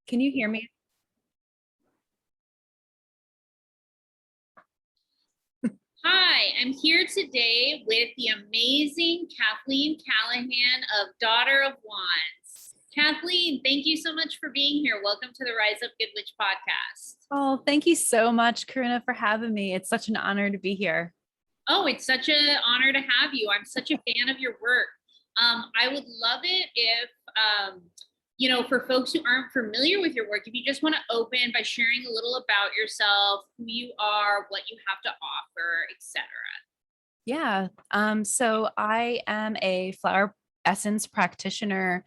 Can you hear me? Hi, I'm here today with the amazing Kathleen Callahan of Daughter of Wands. Kathleen, thank you so much for being here. Welcome to the Rise Up Good Witch podcast. Oh, thank you so much, Karina, for having me. It's such an honor to be here. Oh, it's such an honor to have you. I'm such a fan of your work. I would love it if, for folks who aren't familiar with your work, if you just want to open by sharing a little about yourself, who you are, what you have to offer, etc. Yeah. So I am a flower essence practitioner.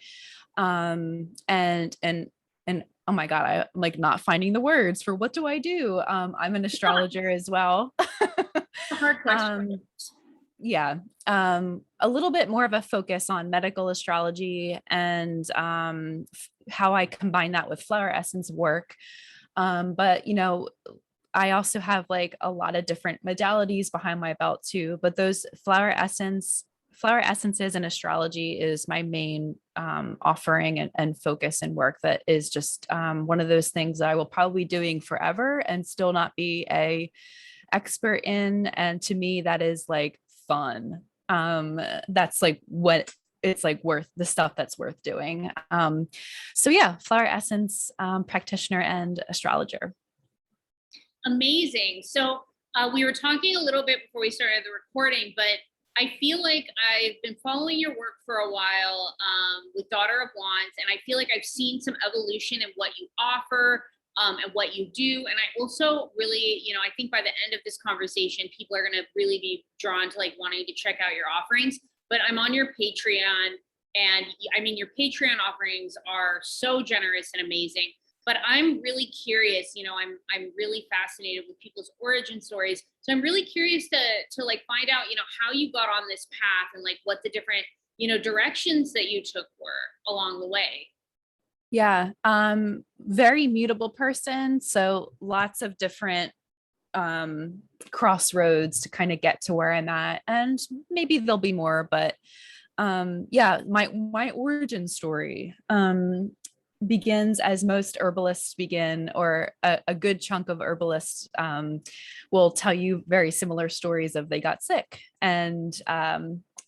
And oh my God, I'm like not finding the words for what do I do? I'm an astrologer as well. A hard question. um, yeah. A little bit more of a focus on medical astrology and how I combine that with flower essence work. But I also have like a lot of different modalities behind my belt too, but those flower essences and astrology is my main offering and focus and work that is just one of those things that I will probably be doing forever and still not be a expert in. And to me, that is like fun. That's like what it's like worth the stuff that's worth doing. So yeah, flower essence practitioner and astrologer. Amazing. So we were talking a little bit before we started the recording, but I feel like I've been following your work for a while with Daughter of Wands, and I feel like I've seen some evolution in what you offer and what you do. And I also really, I think by the end of this conversation, people are going to really be drawn to like wanting to check out your offerings. But I'm on your Patreon, and I mean, your Patreon offerings are so generous and amazing, but I'm really curious. I'm really fascinated with people's origin stories. So I'm really curious to like find out, how you got on this path and like what the different, directions that you took were along the way. Yeah, very mutable person. So lots of different crossroads to kind of get to where I'm at. And maybe there'll be more, but yeah, my origin story. Begins as most herbalists begin, or a good chunk of herbalists will tell you very similar stories of they got sick. And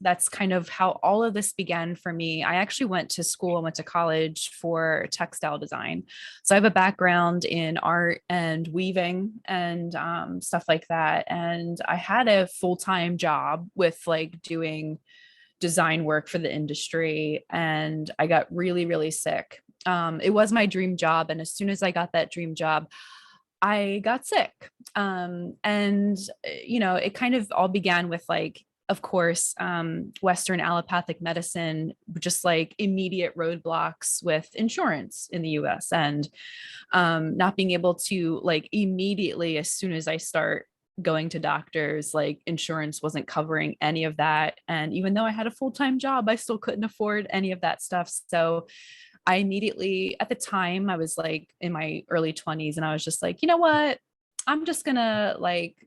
that's kind of how all of this began for me. I actually went to school and went to college for textile design. So I have a background in art and weaving and stuff like that. And I had a full-time job with like doing design work for the industry, and I got really, really sick. It was my dream job. And as soon as I got that dream job, I got sick. And it kind of all began with like, of course, Western allopathic medicine, just like immediate roadblocks with insurance in the US, and not being able to like immediately, as soon as I start going to doctors, like insurance wasn't covering any of that. And even though I had a full-time job, I still couldn't afford any of that stuff. So I immediately, at the time, I was like in my early 20s, and I was just like, you know what? I'm just gonna like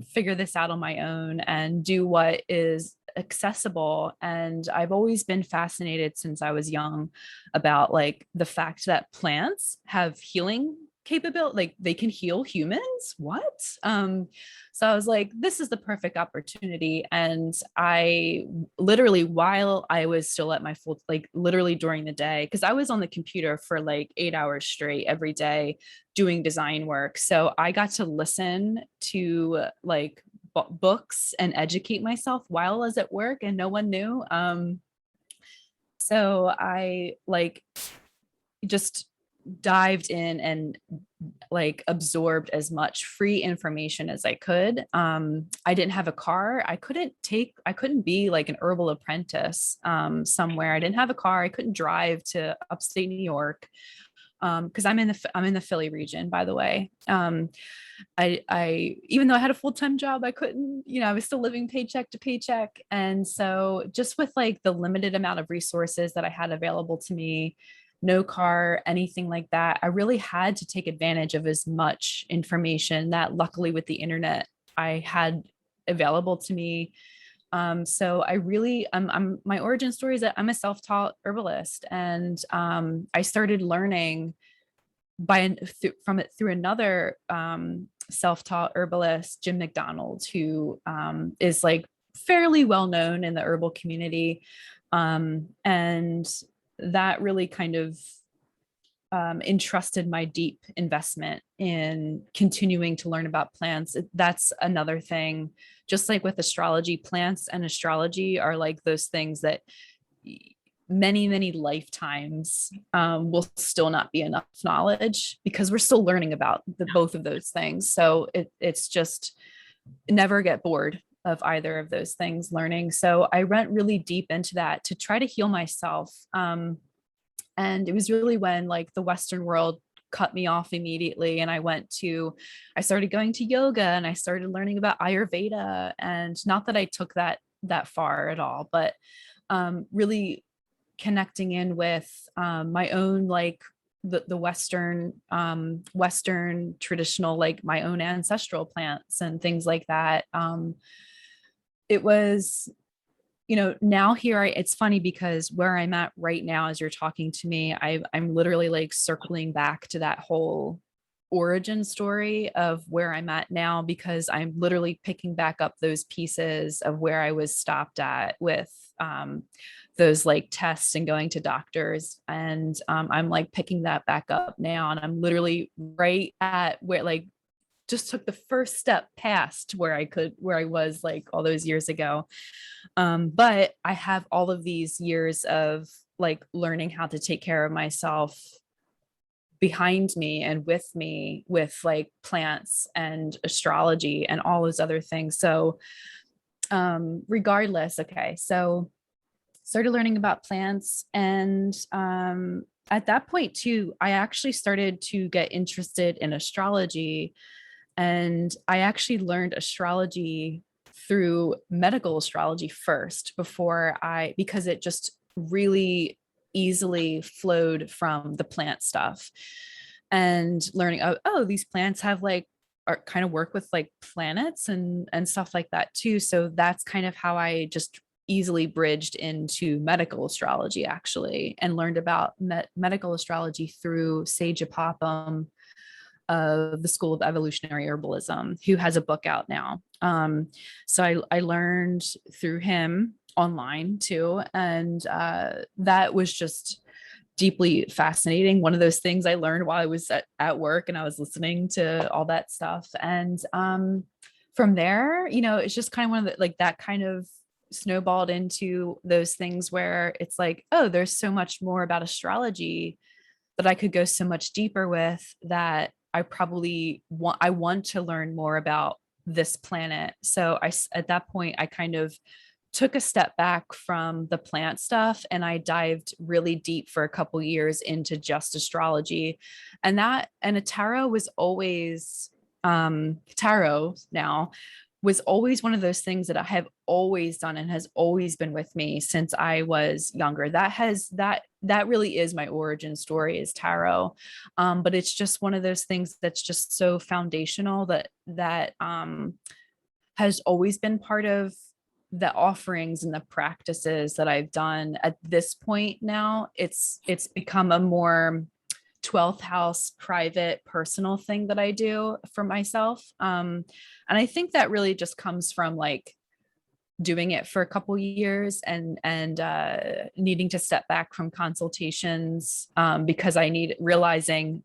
figure this out on my own and do what is accessible. And I've always been fascinated since I was young about like the fact that plants have healing capability, like they can heal humans. What? So I was like, this is the perfect opportunity. And I literally, while I was still at my full, like literally during the day, because I was on the computer for like 8 hours straight every day doing design work. So I got to listen to like books and educate myself while I was at work, and no one knew. So I like just dived in and like absorbed as much free information as I could. I didn't have a car. I couldn't be like an herbal apprentice somewhere. I didn't have a car. I couldn't drive to upstate New York. Because I'm in the Philly region, by the way. I even though I had a full-time job, I couldn't, I was still living paycheck to paycheck. And so just with like the limited amount of resources that I had available to me, no car, anything like that, I really had to take advantage of as much information that luckily with the internet I had available to me. So I really, my origin story is that I'm a self-taught herbalist, and I started learning through another self-taught herbalist, Jim McDonald, who is like fairly well known in the herbal community. And that really kind of entrusted my deep investment in continuing to learn about plants. That's another thing, just like with astrology, plants and astrology are like those things that many lifetimes will still not be enough knowledge, because we're still learning about both of those things. So it's just never get bored of either of those things learning. So I went really deep into that to try to heal myself. And it was really when like the Western world cut me off immediately. And I started going to yoga, and I started learning about Ayurveda. And not that I took that far at all, but really connecting in with my own, like the Western traditional, like my own ancestral plants and things like that. It was, now it's funny because where I'm at right now, as you're talking to me, I'm literally like circling back to that whole origin story of where I'm at now, because I'm literally picking back up those pieces of where I was stopped at with those like tests and going to doctors. And I'm like picking that back up now. And I'm literally right at where, like, just took the first step past where I was like all those years ago. But I have all of these years of like learning how to take care of myself behind me and with me, with like plants and astrology and all those other things. So regardless, okay, so started learning about plants. And at that point too, I actually started to get interested in astrology. And I actually learned astrology through medical astrology first, because it just really easily flowed from the plant stuff, and learning, oh, these plants have like, are kind of work with like planets and stuff like that too. So that's kind of how I just easily bridged into medical astrology, actually, and learned about medical astrology through Sage Apopum of the School of Evolutionary Herbalism, who has a book out now. So I learned through him online too. And that was just deeply fascinating. One of those things I learned while I was at work and I was listening to all that stuff. And from there, it's just kind of one of the, like that kind of snowballed into those things where it's like, oh, there's so much more about astrology that I could go so much deeper with, that I want to learn more about this planet. So at that point, I kind of took a step back from the plant stuff, and I dived really deep for a couple years into just astrology. And a tarot was always, tarot now was always one of those things that I have always done and has always been with me since I was younger. That really is my origin story, is tarot. But it's just one of those things that's just so foundational that has always been part of the offerings and the practices that I've done. At this point now, it's become a more 12th house private personal thing that I do for myself. And I think that really just comes from like doing it for a couple years and needing to step back from consultations, because realizing,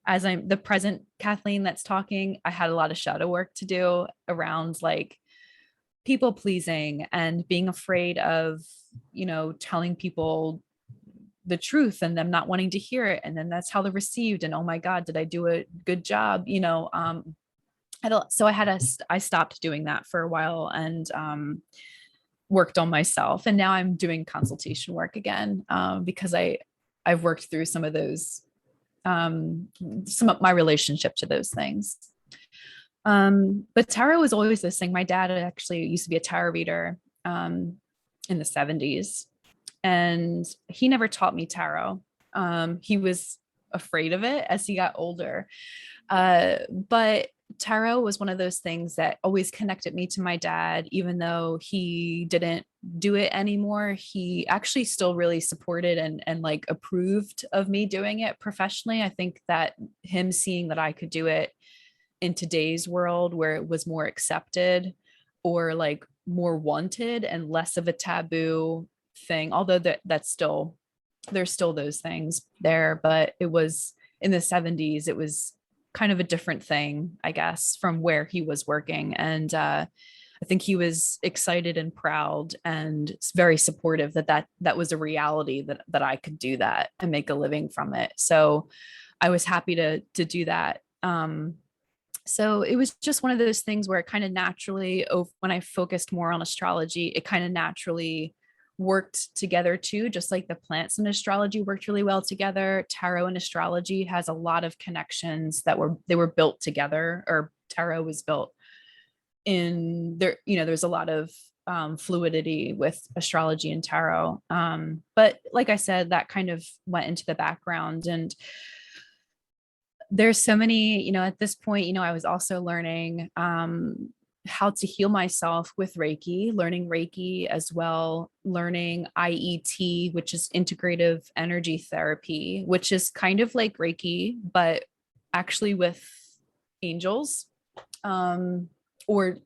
as I'm the present Kathleen that's talking, I had a lot of shadow work to do around like people pleasing and being afraid of, telling people the truth and them not wanting to hear it. And then that's how they're received. And oh my God, did I do a good job? So I stopped doing that for a while and worked on myself. And now I'm doing consultation work again, because I've worked through some of those, some of my relationship to those things. But tarot was always this thing. My dad actually used to be a tarot reader in the 70s. And he never taught me tarot. He was afraid of it as he got older. But tarot was one of those things that always connected me to my dad, even though he didn't do it anymore. He actually still really supported and like approved of me doing it professionally. I think that him seeing that I could do it in today's world where it was more accepted or like more wanted and less of a taboo thing, although that's still, there's still those things there, but it was in the 70s, it was kind of a different thing, I guess, from where he was working. And I think he was excited and proud and very supportive that that was a reality, that I could do that and make a living from it. So I was happy to do that. So it was just one of those things where it kind of naturally, when I focused more on astrology, it kind of naturally worked together too, just like the plants and astrology worked really well together. Tarot and astrology has a lot of connections that were built together, or tarot was built in there. There's a lot of fluidity with astrology and tarot. But like I said, that kind of went into the background. And there's so many, at this point, I was also learning how to heal myself with Reiki, learning Reiki as well, learning IET, which is integrative energy therapy, which is kind of like Reiki, but actually with angels, or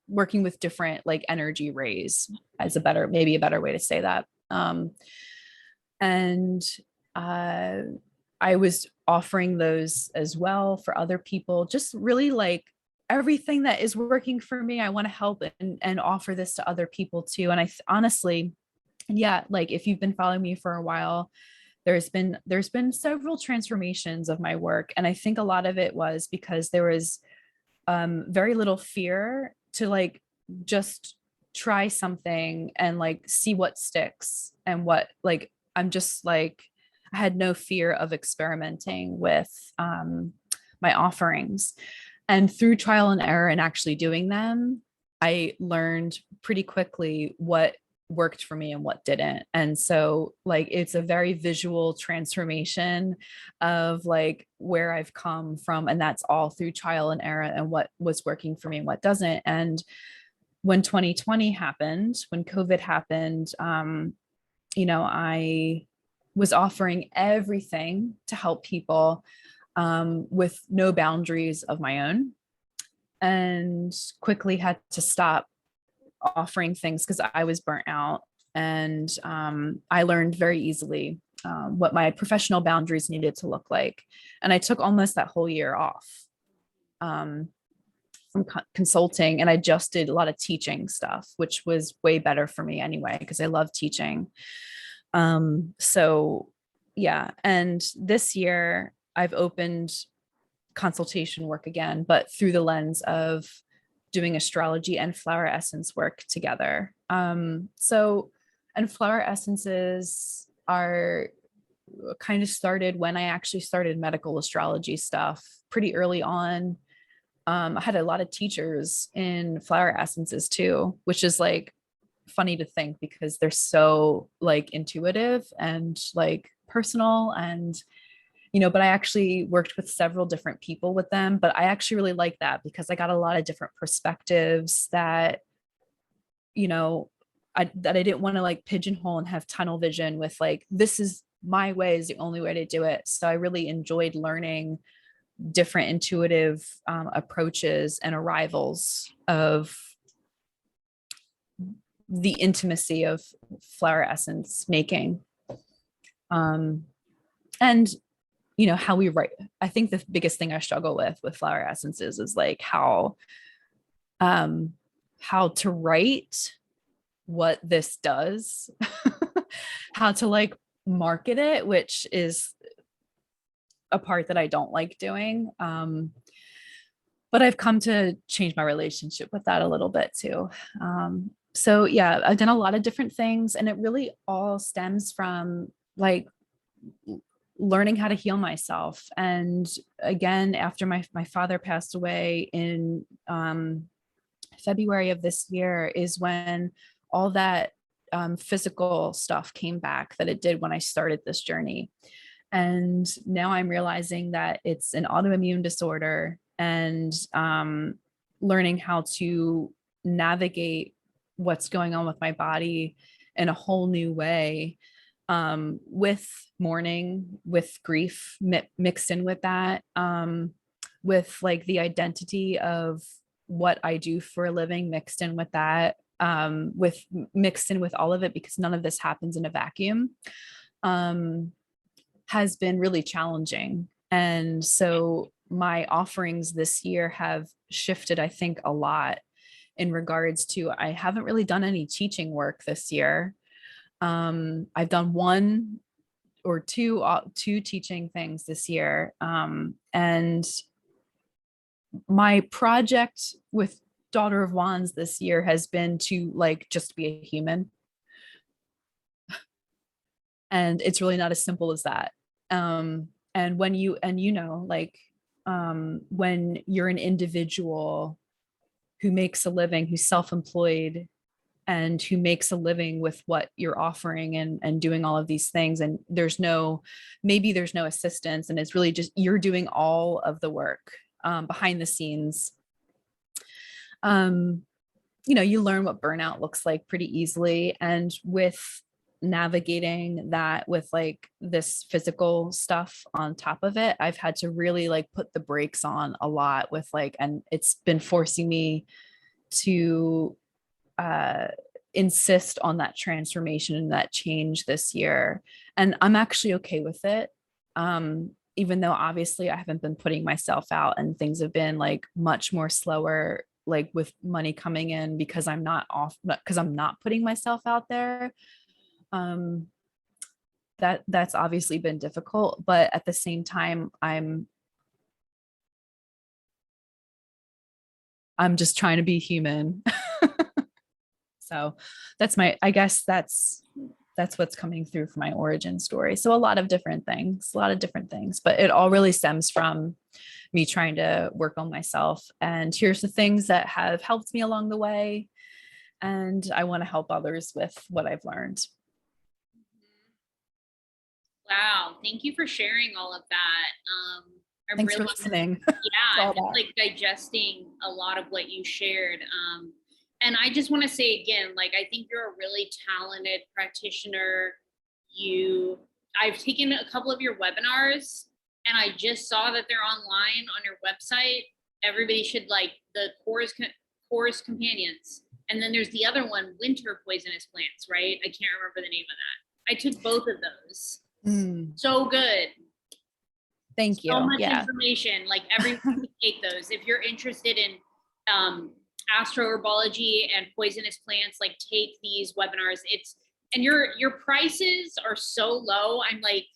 working with different like energy rays, as maybe a better way to say that. And I was offering those as well for other people, just really like everything that is working for me, I want to help and offer this to other people too. And honestly, yeah, like if you've been following me for a while, there's been several transformations of my work. And I think a lot of it was because there was very little fear to like just try something and like see what sticks and what, like, I'm just like, I had no fear of experimenting with my offerings. And through trial and error and actually doing them, I learned pretty quickly what worked for me and what didn't. And so like it's a very visual transformation of like where I've come from, and that's all through trial and error and what was working for me and what doesn't. And when 2020 happened, when COVID happened, I was offering everything to help people with no boundaries of my own, and quickly had to stop offering things because I was burnt out. And I learned very easily what my professional boundaries needed to look like. And I took almost that whole year off from consulting, and I just did a lot of teaching stuff, which was way better for me anyway, because I love teaching. So yeah. And this year I've opened consultation work again, but through the lens of doing astrology and flower essence work together. And flower essences are kind of started when I actually started medical astrology stuff pretty early on. I had a lot of teachers in flower essences too, which is like funny to think because they're so like intuitive and like personal, and but I actually worked with several different people with them. But I actually really like that because I got a lot of different perspectives that that I didn't want to like pigeonhole and have tunnel vision with like, this is my way, is the only way to do it. So I really enjoyed learning different intuitive approaches and arrivals of the intimacy of flower essence making. And how we write. I think the biggest thing I struggle with flower essences is like how to write what this does, how to like market it, which is a part that I don't like doing. But I've come to change my relationship with that a little bit too. So yeah, I've done a lot of different things, and it really all stems from like learning how to heal myself. And again, after my father passed away in February of this year is when all that physical stuff came back that it did when I started this journey. And now I'm realizing that it's an autoimmune disorder and learning how to navigate what's going on with my body in a whole new way, with mourning, with grief mixed in with that, with like the identity of what I do for a living mixed in with that, with mixed in with all of it, because none of this happens in a vacuum, um, has been really challenging. And so my offerings this year have shifted, I think, a lot in regards to, I haven't really done any teaching work this year. I've done one or two teaching things this year. And my project with Daughter of Wands this year has been to like just be a human. And it's really not as simple as that. And when you know, like, when you're an individual who makes a living, who's self-employed, and who makes a living with what you're offering, and doing all of these things, and maybe there's no assistance, and it's really just you're doing all of the work, behind the scenes. um, you learn what burnout looks like pretty easily. And with navigating that with like this physical stuff on top of it, I've had to really like put the brakes on a lot with like, and it's been forcing me to uh insist on that transformation and that change this year. And I'm actually okay with it. Even though obviously I haven't been putting myself out, and things have been like much more slower, like with money coming in, because I'm not putting myself out there. Um, that's obviously been difficult, but at the same time, I'm just trying to be human. So I guess that's what's coming through for my origin story. So a lot of different things, but it all really stems from me trying to work on myself. And here's the things that have helped me along the way. And I want to help others with what I've learned. Wow, thank you for sharing all of that. I'm Thanks really, for listening. yeah, I'm just like digesting a lot of what you shared. And I just want to say again, like, I think you're a really talented practitioner. I've taken a couple of your webinars, and I just saw that they're online on your website. Everybody should like the Chorus Companions. And then there's the other one, Winter Poisonous Plants, right? I can't remember the name of that. I took both of those. So good. Thank you. So much Yeah. information. Like, everyone can take those. If you're interested in astroherbology and poisonous plants, like, take these webinars. And your prices are so low. I'm like,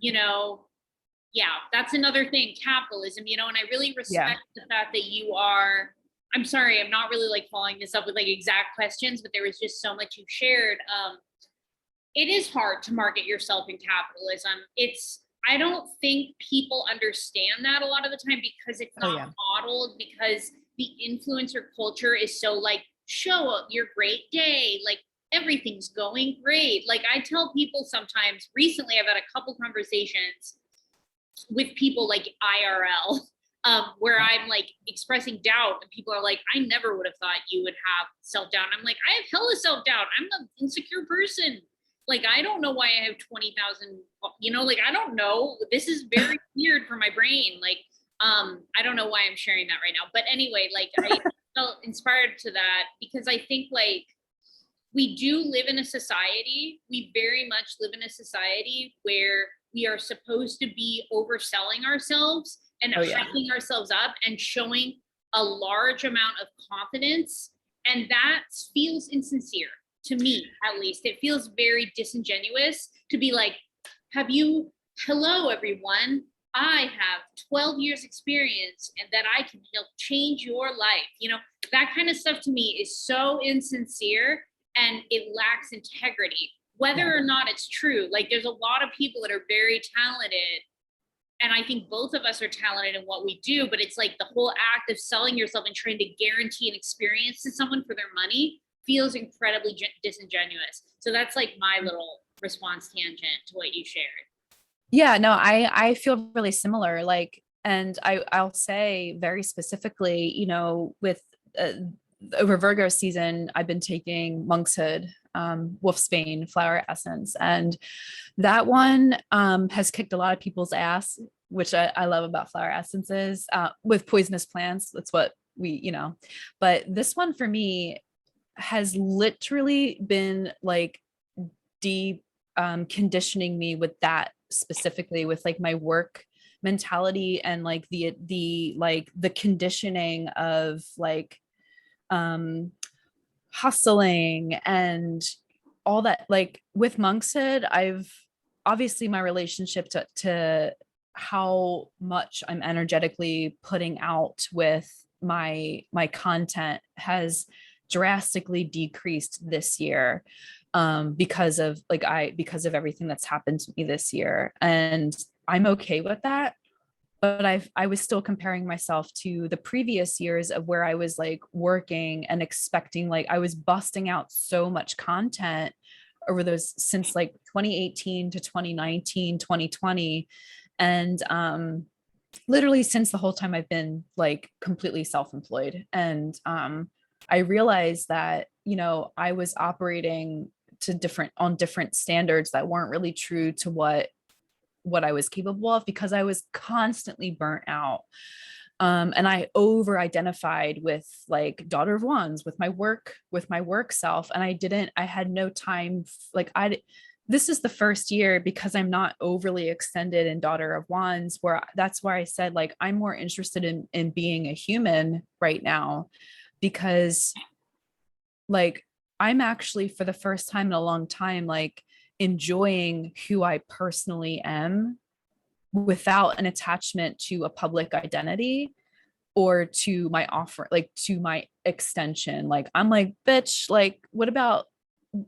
yeah, that's another thing, capitalism, and I really respect the fact that I'm sorry, I'm not really like following this up with like exact questions, but there was just so much you shared. It is hard to market yourself in capitalism. I don't think people understand that a lot of the time, because it's not modeled, because the influencer culture is so like, show up your great day, like everything's going great. Like, I tell people sometimes, recently I've had a couple conversations with people like IRL, where I'm like expressing doubt, and people are like, I never would have thought you would have self-doubt. I'm like, I have hella self-doubt. I'm an insecure person. Like, I don't know why I have 20,000, like, I don't know. This is very weird for my brain. Like, I don't know why I'm sharing that right now. But anyway, like, I felt inspired to that, because I think like we do live in a society. We very much live in a society where we are supposed to be overselling ourselves and hyping ourselves up and showing a large amount of confidence. And that feels insincere. To me, at least, it feels very disingenuous to be like, hello, everyone. I have 12 years experience, and that I can help change your life. That kind of stuff to me is so insincere, and it lacks integrity, whether or not it's true. Like, there's a lot of people that are very talented, and I think both of us are talented in what we do, but it's like the whole act of selling yourself and trying to guarantee an experience to someone for their money feels incredibly disingenuous. So that's like my little response tangent to what you shared. Yeah, no, I feel really similar. Like, And I'll say very specifically, with uh, over Virgo season, I've been taking Monkshood, Wolfsbane flower essence, and that one has kicked a lot of people's ass, which I love about flower essences with poisonous plants. That's what but this one for me has literally been like deep conditioning me with that specifically with like my work mentality and like the conditioning of like um hustling and all that. Like with Monkshood, I've obviously my relationship to how much I'm energetically putting out with my content has drastically decreased this year, because of everything that's happened to me this year, and I'm okay with that. But I was still comparing myself to the previous years of where I was like working and expecting, like I was busting out so much content over those since like 2018 to 2019, 2020. And literally since the whole time I've been like completely self-employed. And I realized that, I was operating to different standards that weren't really true to what I was capable of, because I was constantly burnt out. And I over identified with like Daughter of Wands, with my work self. And I had no time. This is the first year, because I'm not overly extended in Daughter of Wands, that's where I said, like, I'm more interested in being a human right now, because like I'm actually for the first time in a long time, like enjoying who I personally am without an attachment to a public identity or to my offer, like to my extension. Like I'm like, bitch, like what about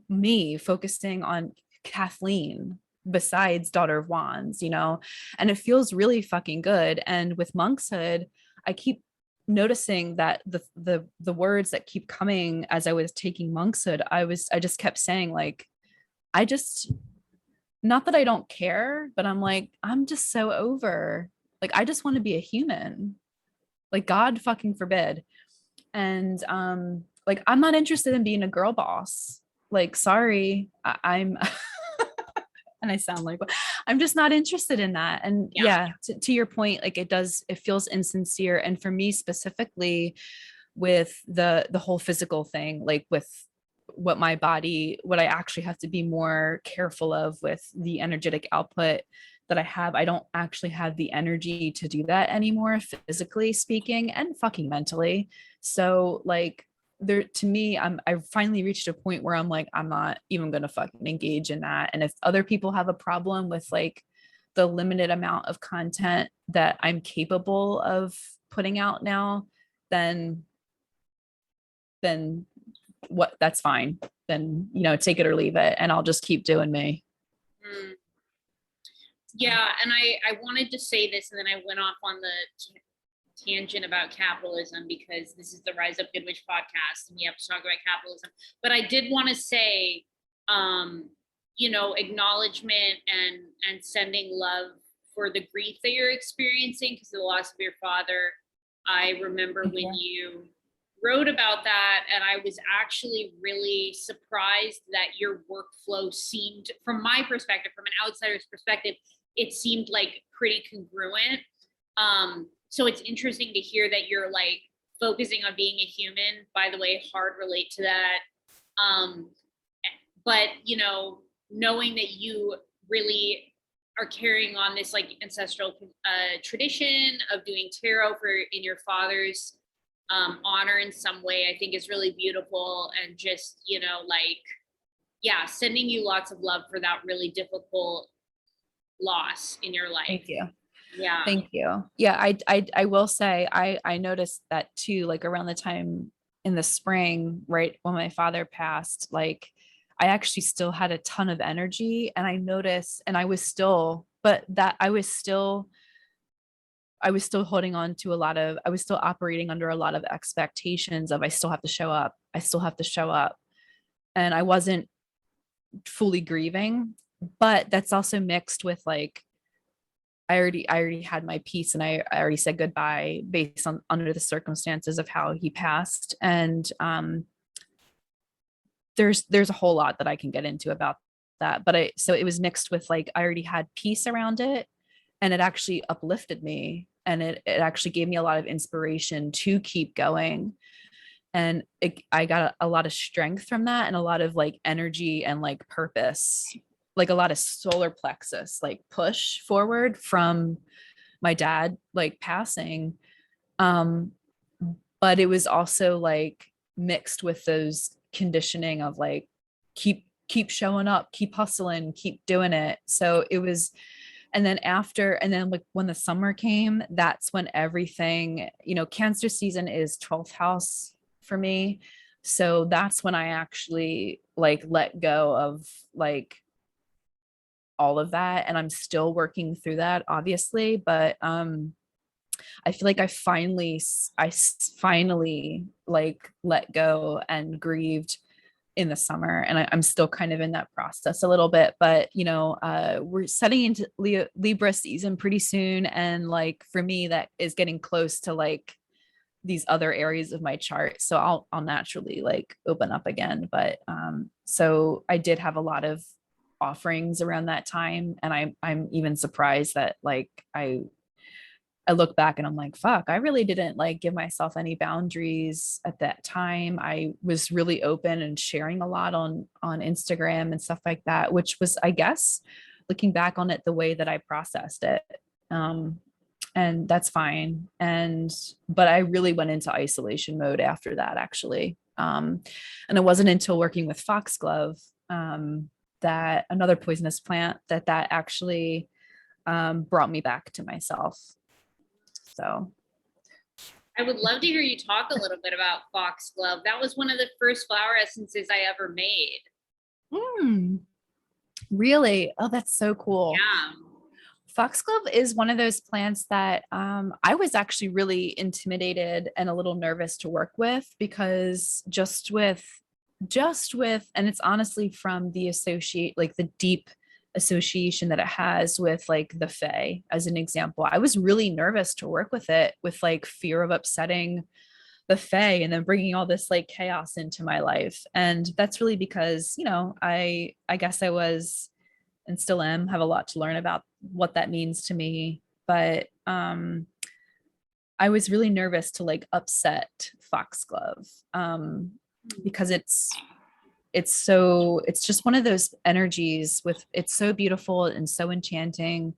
me focusing on Kathleen besides Daughter of Wands, And it feels really fucking good. And with Monkshood, I keep noticing that the words that keep coming as I was taking Monkshood, I just kept saying like, I just, not that I don't care, but I'm like, I'm just so over. Like, I just want to be a human. Like, God fucking forbid. And like, I'm not interested in being a girl boss. Like, sorry, I'm and I sound like I'm just not interested in that. And Yeah. yeah, to your point, like it feels insincere. And for me specifically, with the whole physical thing, like with what I actually have to be more careful of with the energetic output that I have. I don't actually have the energy to do that anymore, physically speaking and fucking mentally. So like there, to me, I finally reached a point where I'm like, I'm not even gonna fucking engage in that. And if other people have a problem with like the limited amount of content that I'm capable of putting out now, then then what, that's fine. Then, take it or leave it, and I'll just keep doing me. Mm. Yeah, and I wanted to say this, and then I went off on the tangent about capitalism, because this is the Rise Up Good Witch podcast, and we have to talk about capitalism. But I did want to say, acknowledgement and sending love for the grief that you're experiencing because of the loss of your father. I remember when you wrote about that, and I was actually really surprised that your workflow seemed, from my perspective, from an outsider's perspective, it seemed like pretty congruent. So it's interesting to hear that you're like focusing on being a human. By the way, hard relate to that. But knowing that you really are carrying on this like ancestral tradition of doing tarot in your father's honor in some way, I think is really beautiful. And just, sending you lots of love for that really difficult loss in your life. Thank you. Yeah. Thank you. Yeah, I will say I noticed that too, like around the time in the spring, right when my father passed, like I actually still had a ton of energy, and I noticed, and I was still holding on to I was still operating under a lot of expectations of I still have to show up. I still have to show up. And I wasn't fully grieving, but that's also mixed with like I already had my piece, and I already said goodbye based on under the circumstances of how he passed. And there's a whole lot that I can get into about that. But so it was mixed with like I already had peace around it, and it actually uplifted me, and it actually gave me a lot of inspiration to keep going. And I got a lot of strength from that, and a lot of like energy and like purpose, like a lot of solar plexus, like push forward from my dad like passing. Um, but it was also like mixed with those conditioning of like keep showing up, keep hustling, keep doing it. So it was, and then after, and then like when the summer came, that's when everything, Cancer season is 12th house for me. So that's when I actually like let go of like all of that. And I'm still working through that, obviously, but I feel like I finally like let go and grieved in the summer, and I'm still kind of in that process a little bit. But we're setting into Libra season pretty soon, and like for me, that is getting close to like these other areas of my chart, so I'll naturally like open up again. But so I did have a lot of offerings around that time, and I'm even surprised that like I look back and I'm like, fuck, I really didn't like give myself any boundaries at that time. I was really open and sharing a lot on Instagram and stuff like that, which was, I guess, looking back on it, the way that I processed it. Um, and that's fine. But I really went into isolation mode after that, actually. And it wasn't until working with foxglove, that another poisonous plant, that actually brought me back to myself. So I would love to hear you talk a little bit about foxglove. That was one of the first flower essences I ever made. really, oh, that's so cool. Yeah. Foxglove is one of those plants that I was actually really intimidated and a little nervous to work with, because just with, and it's honestly from the associate, like the deep association that it has with like the Fae, as an example. I was really nervous to work with it, with like fear of upsetting the Fae and then bringing all this like chaos into my life. And that's really because, I guess I was, and still am, have a lot to learn about what that means to me. But I was really nervous to like upset Foxglove, because it's just one of those energies with, it's so beautiful and so enchanting.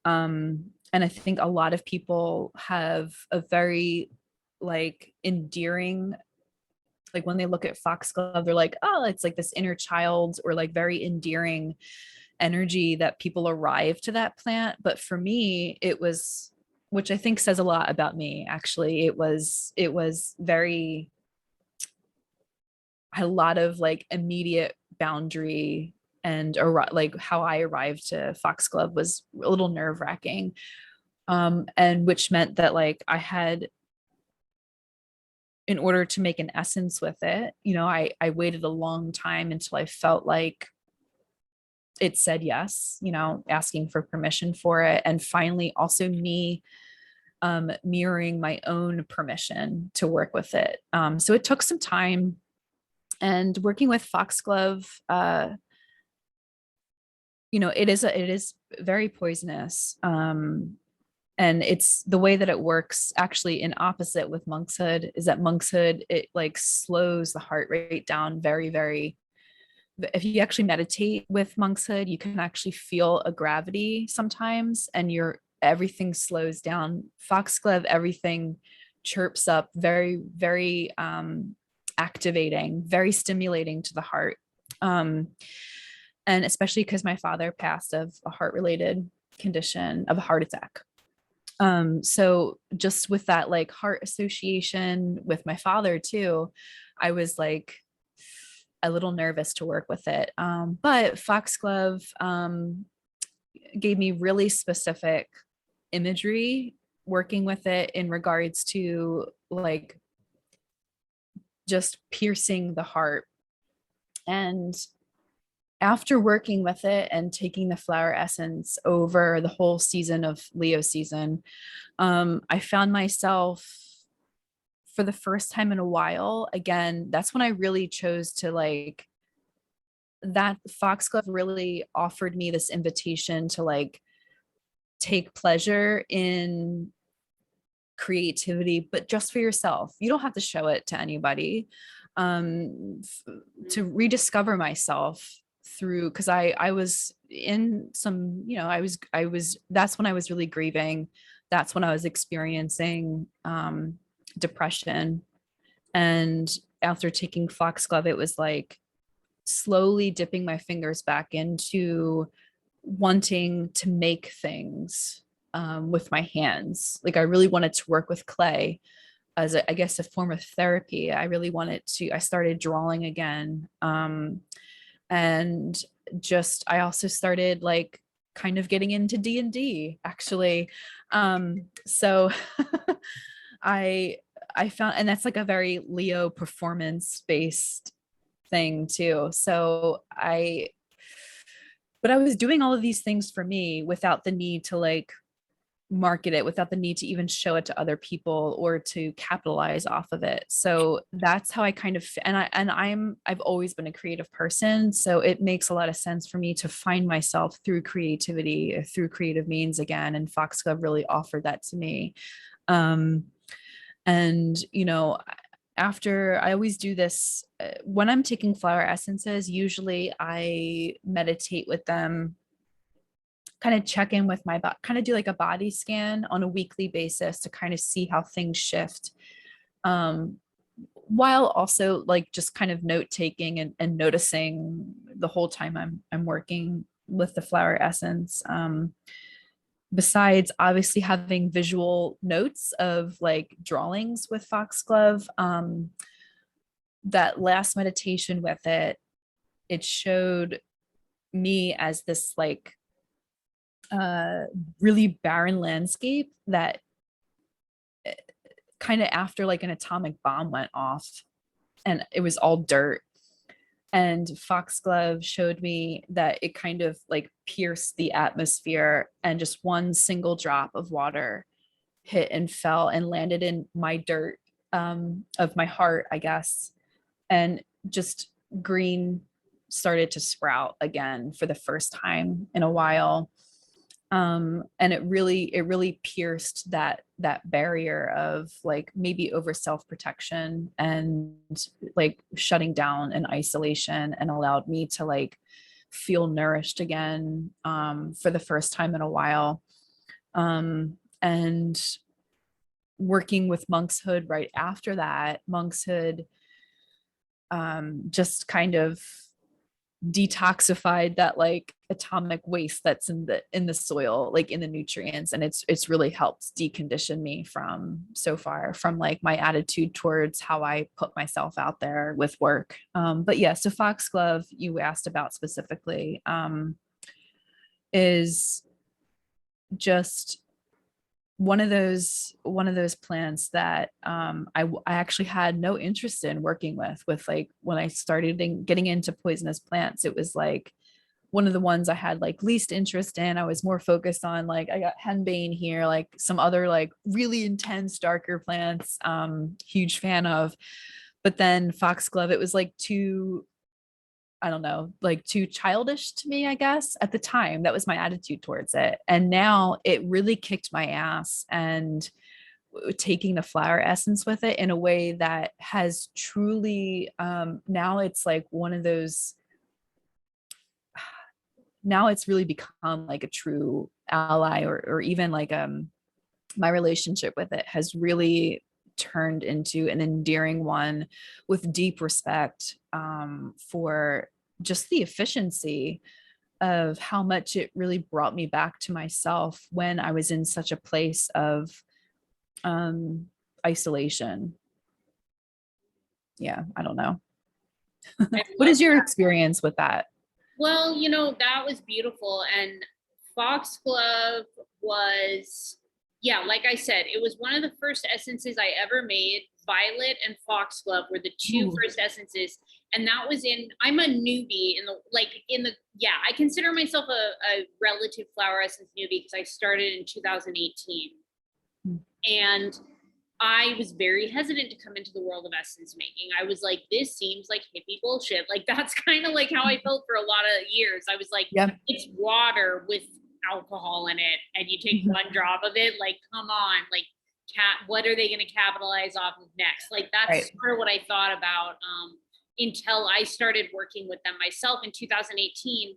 And I think a lot of people have a very like endearing, like when they look at foxglove, they're like, oh, it's like this inner child, or like very endearing energy that people arrive to that plant. But for me, it was, which I think says a lot about me, actually. It was very, a lot of like immediate boundary, and like how I arrived to foxglove was a little nerve wracking. And which meant that like I had, in order to make an essence with it, I waited a long time until I felt like it said yes, asking for permission for it. And finally also me mirroring my own permission to work with it. So it took some time. And working with foxglove, it is very poisonous. And it's the way that it works actually in opposite with monkshood, is that monkshood, it like slows the heart rate down very, very. If you actually meditate with monkshood, you can actually feel a gravity sometimes, and everything slows down. Foxglove, everything chirps up, very, very activating, very stimulating to the heart. And especially because my father passed of a heart related condition, of a heart attack. So just with that like heart association with my father too, I was like a little nervous to work with it. But foxglove gave me really specific imagery working with it, in regards to like just piercing the heart. And after working with it and taking the flower essence over the whole season of Leo season, I found myself for the first time in a while, again, that's when I really chose to like, that foxglove really offered me this invitation to like take pleasure in creativity, but just for yourself. You don't have to show it to anybody. To rediscover myself through, because I was in some, you know, I was that's when I was really grieving. That's when I was experiencing depression. And after taking foxglove, it was like slowly dipping my fingers back into wanting to make things with my hands. Like I really wanted to work with clay as I guess a form of therapy. I really wanted to. I started drawing again, and just I also started like kind of getting into D&D actually. So I I found, and that's like a very Leo performance based thing too. So but I was doing all of these things for me without the need to like market it, without the need to even show it to other people or to capitalize off of it. So that's how I kind of, I've always been a creative person, so it makes a lot of sense for me to find myself through creativity, through creative means again, and Foxglove really offered that to me. um and you know, after I always do this, when I'm taking flower essences, usually I meditate with them, kind of check in with my body, kind of do like a body scan on a weekly basis to kind of see how things shift. Um, while also like just kind of note taking and noticing the whole time I'm working with the flower essence. Besides obviously having visual notes of like drawings with foxglove, that last meditation with it, it showed me as this like uh really barren landscape that kind of after like an atomic bomb went off and it was all dirt, and foxglove showed me that it kind of like pierced the atmosphere and just one single drop of water hit and fell and landed in my dirt, of my heart I guess, and just green started to sprout again for the first time in a while. And it really pierced that barrier of like maybe over self-protection and like shutting down and isolation, and allowed me to like feel nourished again, for the first time in a while. And working with monkshood right after that, monkshood just kind of detoxified that like atomic waste that's in the soil, like in the nutrients, and it's really helped decondition me from so far from like my attitude towards how I put myself out there with work. But yeah, so foxglove you asked about specifically, is just one of those plants that I actually had no interest in working with like when I started getting into poisonous plants. It was like one of the ones I had like least interest in. I was more focused on like I got henbane here, like some other like really intense darker plants, huge fan of. But then foxglove, it was like too, I don't know, like too childish to me, I guess. At the time, that was my attitude towards it. And now it really kicked my ass, and taking the flower essence with it in a way that has truly, now it's like one of those, now it's really become like a true ally, or even like my relationship with it has really turned into an endearing one with deep respect, for just the efficiency of how much it really brought me back to myself when I was in such a place of um, isolation. Yeah, I don't know. I What love is your experience with that? Well, that was beautiful. And Foxglove was, yeah, like I said, it was one of the first essences I ever made. Violet and Foxglove were the two Ooh. first essences. And that was I'm a newbie I consider myself a relative flower essence newbie because I started in 2018. Mm. And I was very hesitant to come into the world of essence making. I was like, this seems like hippie bullshit. Like, that's kind of like how I felt for a lot of years. I was like, Yeah. it's water with alcohol in it, and you take Mhm. one drop of it. Like, come on, like, what are they going to capitalize off of next? Like, that's Right. sort of what I thought about until I started working with them myself in 2018.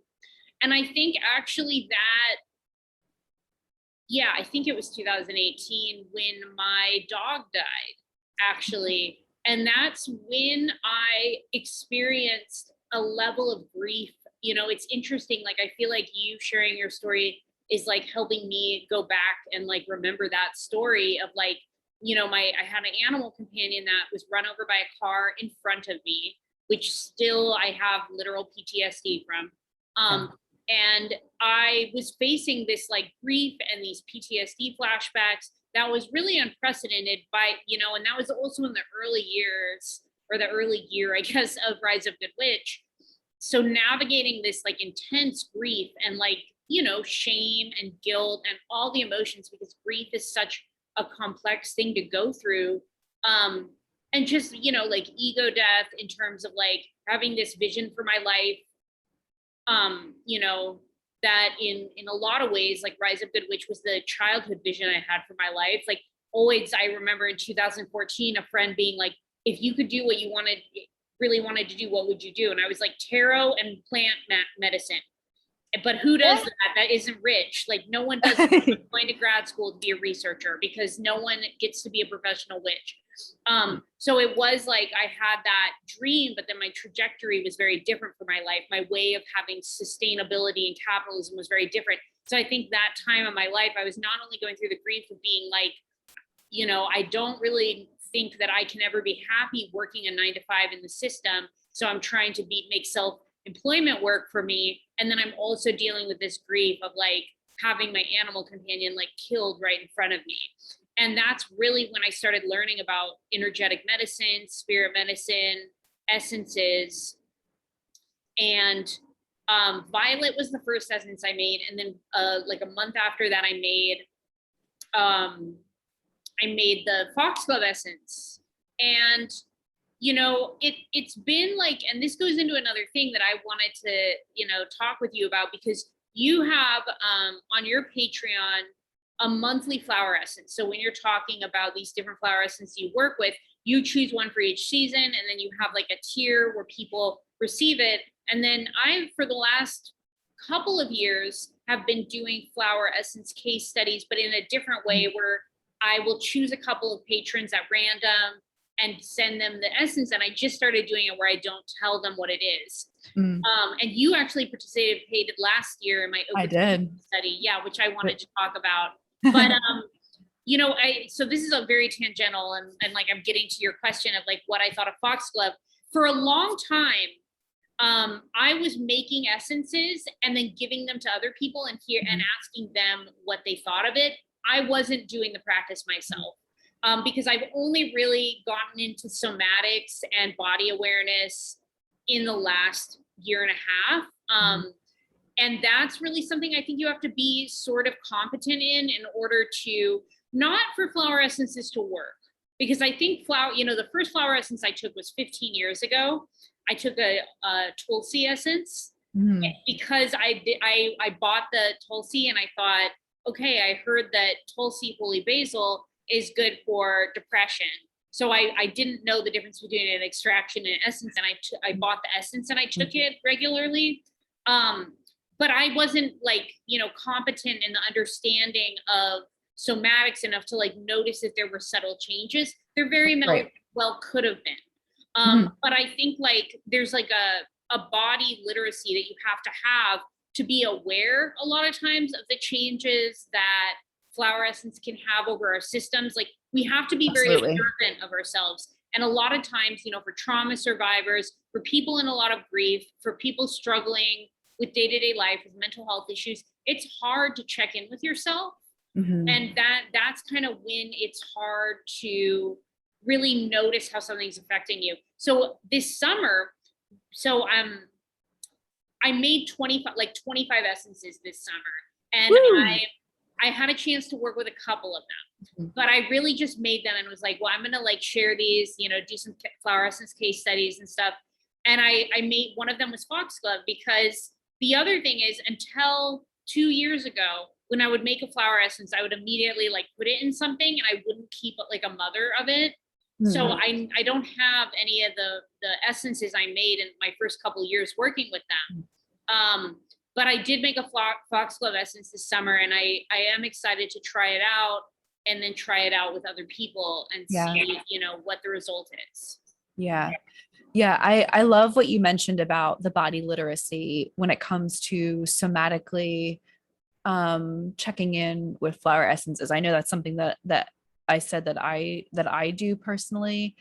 And I think actually that yeah, I think it was 2018 when my dog died, actually. And that's when I experienced a level of grief. You know, it's interesting. Like, I feel like you sharing your story is like helping me go back and like remember that story of like, I had an animal companion that was run over by a car in front of me, which still I have literal PTSD from. Yeah. And I was facing this like grief and these PTSD flashbacks that was really unprecedented and that was also in the early years or the early year, I guess, of Rise of Good Witch. So navigating this like intense grief and like, shame and guilt and all the emotions, because grief is such a complex thing to go through. And just, like ego death in terms of like having this vision for my life, that in a lot of ways, like Rise of Good Witch was the childhood vision I had for my life. Like, always, I remember in 2014, a friend being like, if you could do what you really wanted to do, what would you do? And I was like, tarot and plant medicine. But who does that? That isn't rich. Like, no one does going to grad school to be a researcher, because no one gets to be a professional witch. So it was like I had that dream, but then my trajectory was very different for my life. My way of having sustainability and capitalism was very different. So I think that time of my life, I was not only going through the grief of being like, I don't really think that I can ever be happy working a 9 to 5 in the system. So I'm trying to make self-employment work for me. And then I'm also dealing with this grief of like having my animal companion like killed right in front of me. And that's really when I started learning about energetic medicine, spirit medicine, essences. And Violet was the first essence I made. And then like a month after that, I made the Foxglove essence. And it's been like, and this goes into another thing that I wanted to, talk with you about, because you have on your Patreon a monthly flower essence. So when you're talking about these different flower essences you work with, you choose one for each season, and then you have like a tier where people receive it. And then for the last couple of years, have been doing flower essence case studies, but in a different way, where I will choose a couple of patrons at random and send them the essence. And I just started doing it where I don't tell them what it is. And you actually participated last year in my open study, which I wanted to talk about. But so this is a very tangential and like I'm getting to your question of like what I thought of Foxglove. For a long time, I was making essences and then giving them to other people and asking them what they thought of it. I wasn't doing the practice myself. Because I've only really gotten into somatics and body awareness in the last year and a half. And that's really something I think you have to be sort of competent in order to, not for flower essences to work. Because I think the first flower essence I took was 15 years ago. I took a Tulsi essence because I bought the Tulsi and I thought, okay, I heard that Tulsi holy basil is good for depression. So I didn't know the difference between an extraction and essence, and I bought the essence and I took it regularly. But I wasn't like, competent in the understanding of somatics enough to like notice if there were subtle changes. There very well could have been. But I think like there's like a body literacy that you have to be aware a lot of times of the changes that flower essence can have over our systems. Like, we have to be very observant of ourselves. And a lot of times, for trauma survivors, for people in a lot of grief, for people struggling with day-to-day life, with mental health issues, it's hard to check in with yourself. And that's kind of when it's hard to really notice how something's affecting you. So this summer, so I made 25 essences this summer, and Woo! I had a chance to work with a couple of them, Mhm. but I really just made them and was like, well, I'm gonna like share these, do some flower essence case studies and stuff. And I made one of them was foxglove, because the other thing is, until 2 years ago, when I would make a flower essence, I would immediately like put it in something and I wouldn't keep like a mother of it. So Mhm. I don't have any of the essences I made in my first couple of years working with them. But I did make a foxglove essence this summer, and I am excited to try it out and then try it out with other people and Yeah. see, what the result is. Yeah. Yeah, I love what you mentioned about the body literacy when it comes to somatically checking in with flower essences. I know that's something that I said that I do personally.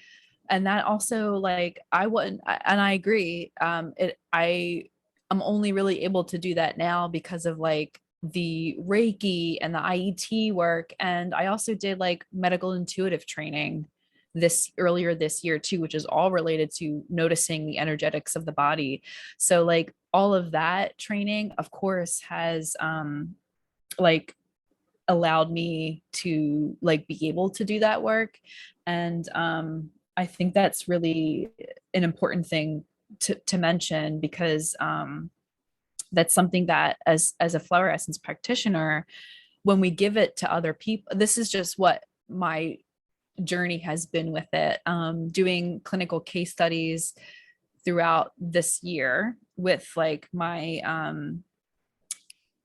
And that also, like, I wouldn't, and I agree. I'm only really able to do that now because of like the Reiki and the IET work. And I also did like medical intuitive training this earlier this year too, which is all related to noticing the energetics of the body. So like all of that training, of course, has like allowed me to like be able to do that work. And I think that's really an important thing to mention, because that's something that as a flower essence practitioner, when we give it to other people, this is just what my journey has been with it, doing clinical case studies throughout this year with like my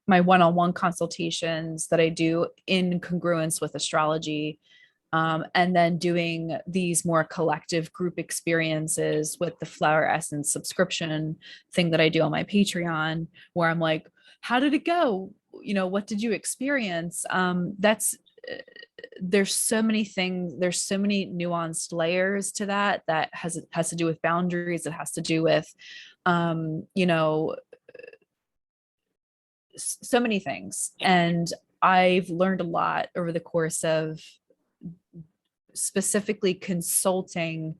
one-on-one consultations that I do in congruence with astrology, and then doing these more collective group experiences with the flower essence subscription thing that I do on my Patreon, where I'm like, how did it go? What did you experience? That's There's so many things, there's so many nuanced layers to that has to do with boundaries. It has to do with um, you know, so many things. And I've learned a lot over the course of specifically consulting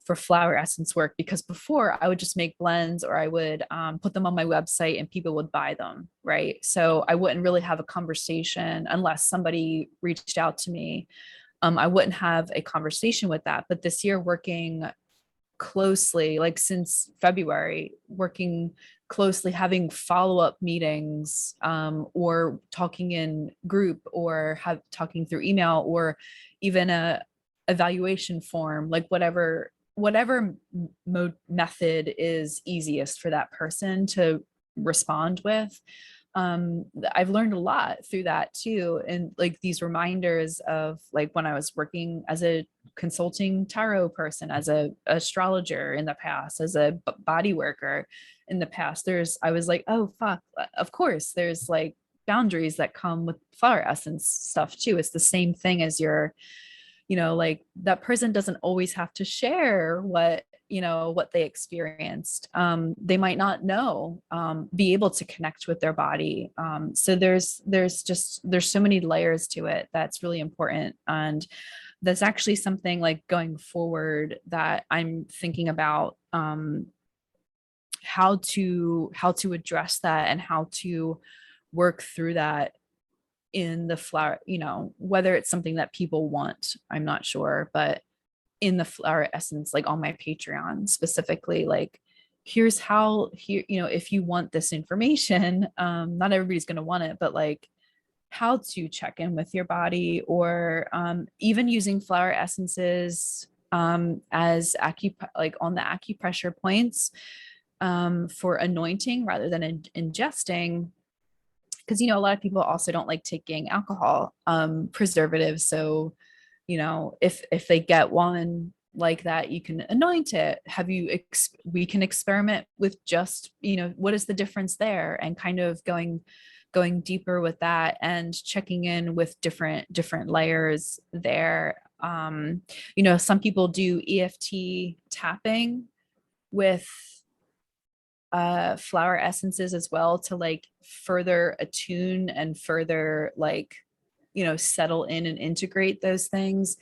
for flower essence work, because before I would just make blends, or I would put them on my website and people would buy them, right? So I wouldn't really have a conversation unless somebody reached out to me. I wouldn't have a conversation with that. But this year, working closely, like since February, working closely, having follow-up meetings, or talking in group, or have talking through email, or even a evaluation form, like whatever method is easiest for that person to respond with. I've learned a lot through that too, and like these reminders of like when I was working as a consulting tarot person, as a astrologer in the past, as a body worker in the past, I was like, oh fuck, of course there's like boundaries that come with flower essence stuff too. It's the same thing as your, like that person doesn't always have to share what they experienced. They might not know, be able to connect with their body. So there's so many layers to it that's really important. And that's actually something like going forward that I'm thinking about, how to address that and how to work through that in the flower, whether it's something that people want, I'm not sure, but in the flower essence, like on my Patreon specifically, like here's how, here, if you want this information, not everybody's going to want it, but like how to check in with your body, or even using flower essences as like on the acupressure points, for anointing rather than ingesting, because a lot of people also don't like taking alcohol, preservatives. So if they get one like that, you can anoint it. We can experiment with just, what is the difference there, and kind of going deeper with that, and checking in with different layers there. Some people do EFT tapping with flower essences as well, to like further attune and further like settle in and integrate those things.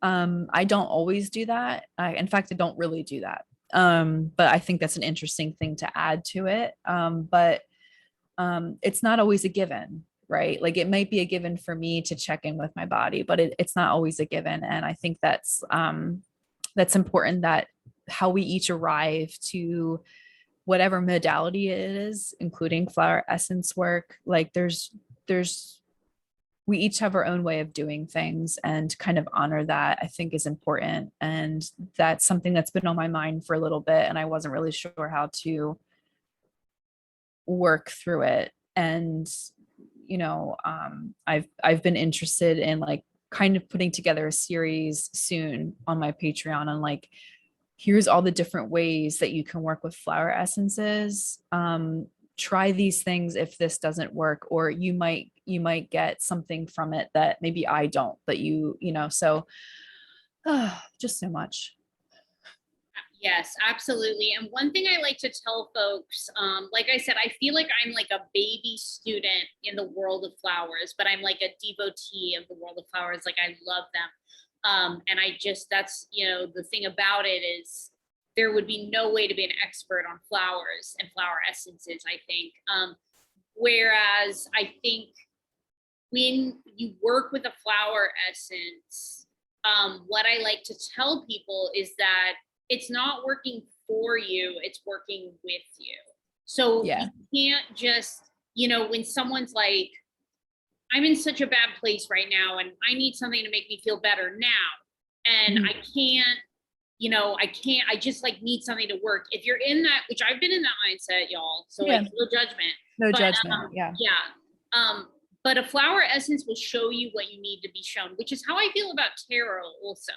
I don't always do that. In fact, I don't really do that. But I think that's an interesting thing to add to it. But it's not always a given, right? Like it might be a given for me to check in with my body, but it's not always a given. And I think that's important, that how we each arrive to whatever modality it is, including flower essence work, like there's we each have our own way of doing things, and kind of honor that, I think, is important. And that's something that's been on my mind for a little bit, and I wasn't really sure how to work through it. And I've been interested in like kind of putting together a series soon on my Patreon on like, here's all the different ways that you can work with flower essences. Try these things if this doesn't work, or you might get something from it that maybe I don't, but so just so much. Yes, absolutely. And one thing I like to tell folks, like I said, I feel like I'm like a baby student in the world of flowers, but I'm like a devotee of the world of flowers. Like I love them. And I just, that's, the thing about it is there would be no way to be an expert on flowers and flower essences, I think. Whereas I think when you work with a flower essence, what I like to tell people is that it's not working for you, it's working with you. So Yeah. you can't just, when someone's like, I'm in such a bad place right now and I need something to make me feel better now. And I can't, I just like need something to work. If you're in that, which I've been in that mindset, y'all. So like no judgment. No But judgment. Yeah. But a flower essence will show you what you need to be shown, which is how I feel about tarot also.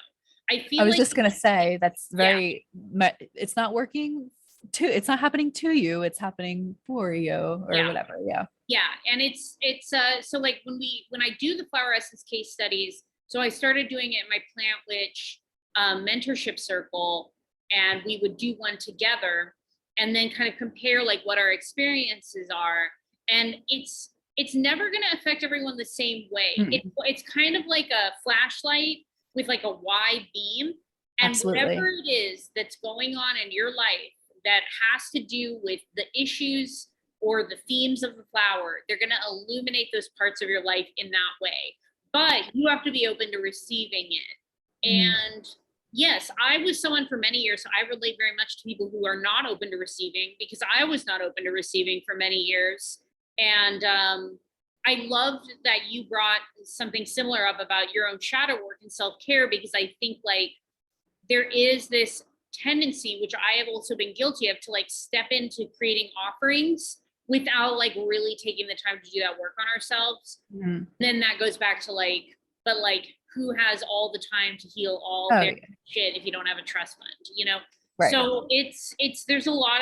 I feel I was like just gonna say that's very. It's not working it's not happening to you. It's happening for you, or whatever. Yeah. Yeah, and it's so like when I do the flower essence case studies, so I started doing it in my Plant Witch mentorship circle, and we would do one together, and then kind of compare like what our experiences are, and it's never going to affect everyone the same way. It's kind of like a flashlight with like a wide beam, and whatever it is that's going on in your life that has to do with the issues or the themes of the flower, they're going to illuminate those parts of your life in that way. But you have to be open to receiving it. And yes, I was someone for many years, so I relate very much to people who are not open to receiving, because I was not open to receiving for many years. And I loved that you brought something similar up about your own shadow work and self-care, because I think like there is this tendency, which I have also been guilty of, to like step into creating offerings without like really taking the time to do that work on ourselves. Then that goes back to like, but like who has all the time to heal all their shit if you don't have a trust fund, Right. So it's there's a lot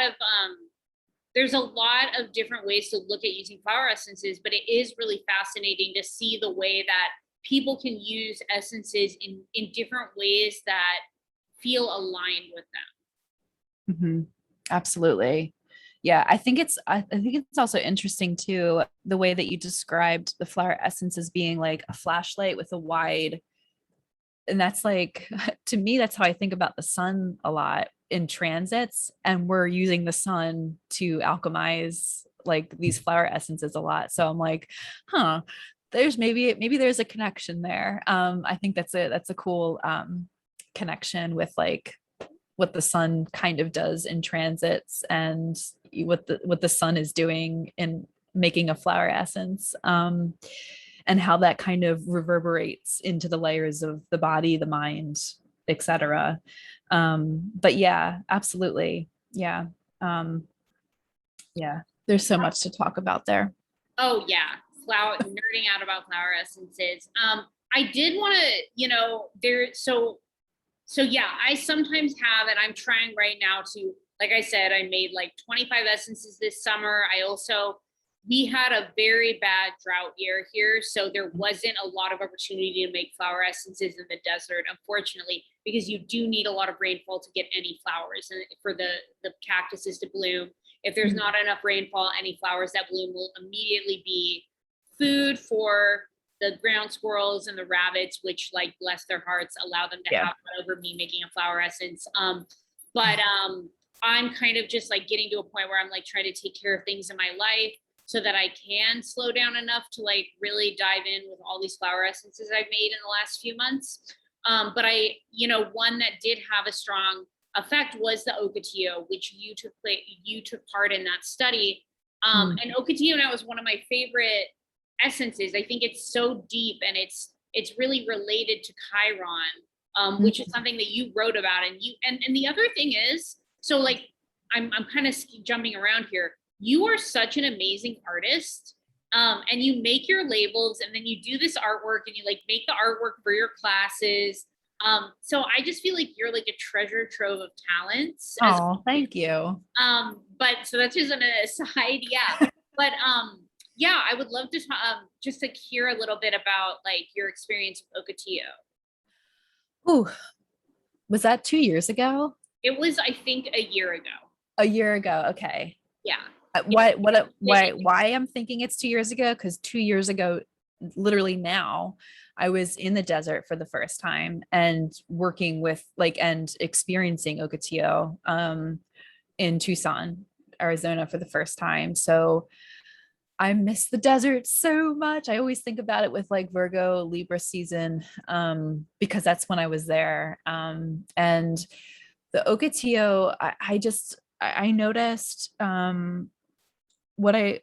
of different ways to look at using flower essences, but it is really fascinating to see the way that people can use essences in different ways that feel aligned with them. Absolutely. Yeah, I think it's also interesting too, the way that you described the flower essence as being like a flashlight with a wide, and that's like, to me, that's how I think about the sun a lot in transits, and we're using the sun to alchemize like these flower essences a lot. So I'm like, there's maybe there's a connection there. I think that's a cool connection with like what the sun kind of does in transits, and what the sun is doing in making a flower essence, and how that kind of reverberates into the layers of the body, the mind, etc. But yeah, absolutely. Yeah. There's so much to talk about there. Oh yeah, nerding out about flower essences. I did want to, so yeah, I sometimes have, and I'm trying right now to, like I said, I made like 25 essences this summer. We had a very bad drought year here, so there wasn't a lot of opportunity to make flower essences in the desert, unfortunately, because you do need a lot of rainfall to get any flowers and for the cactuses to bloom. If there's not enough rainfall, any flowers that bloom will immediately be food for the ground squirrels and the rabbits, which, like, bless their hearts, allow them to have fun over me making a flower essence. but I'm kind of just like getting to a point where I'm like trying to take care of things in my life so that I can slow down enough to like really dive in with all these flower essences I've made in the last few months. But I, one that did have a strong effect was the Ocotillo, which you took part in that study. Mm. And Ocotillo now is one of my favorite essences. I think it's so deep and it's really related to Chiron, which is something that you wrote about. And the other thing is, so like I'm kind of jumping around here. You are such an amazing artist. And you make your labels and then you do this artwork and you like make the artwork for your classes. So I just feel like you're like a treasure trove of talents. Oh, thank you. But so that's just an aside, yeah. But yeah, I would love to just like hear a little bit about like your experience with Ocotillo. Ooh, was that 2 years ago? It was, I think, a year ago. A year ago. Okay. Yeah. Why I'm thinking it's 2 years ago? Because 2 years ago, literally now, I was in the desert for the first time and working with like and experiencing Ocotillo in Tucson, Arizona for the first time. So I miss the desert so much. I always think about it with like Virgo Libra season because that's when I was there. And the Ocotillo, I noticed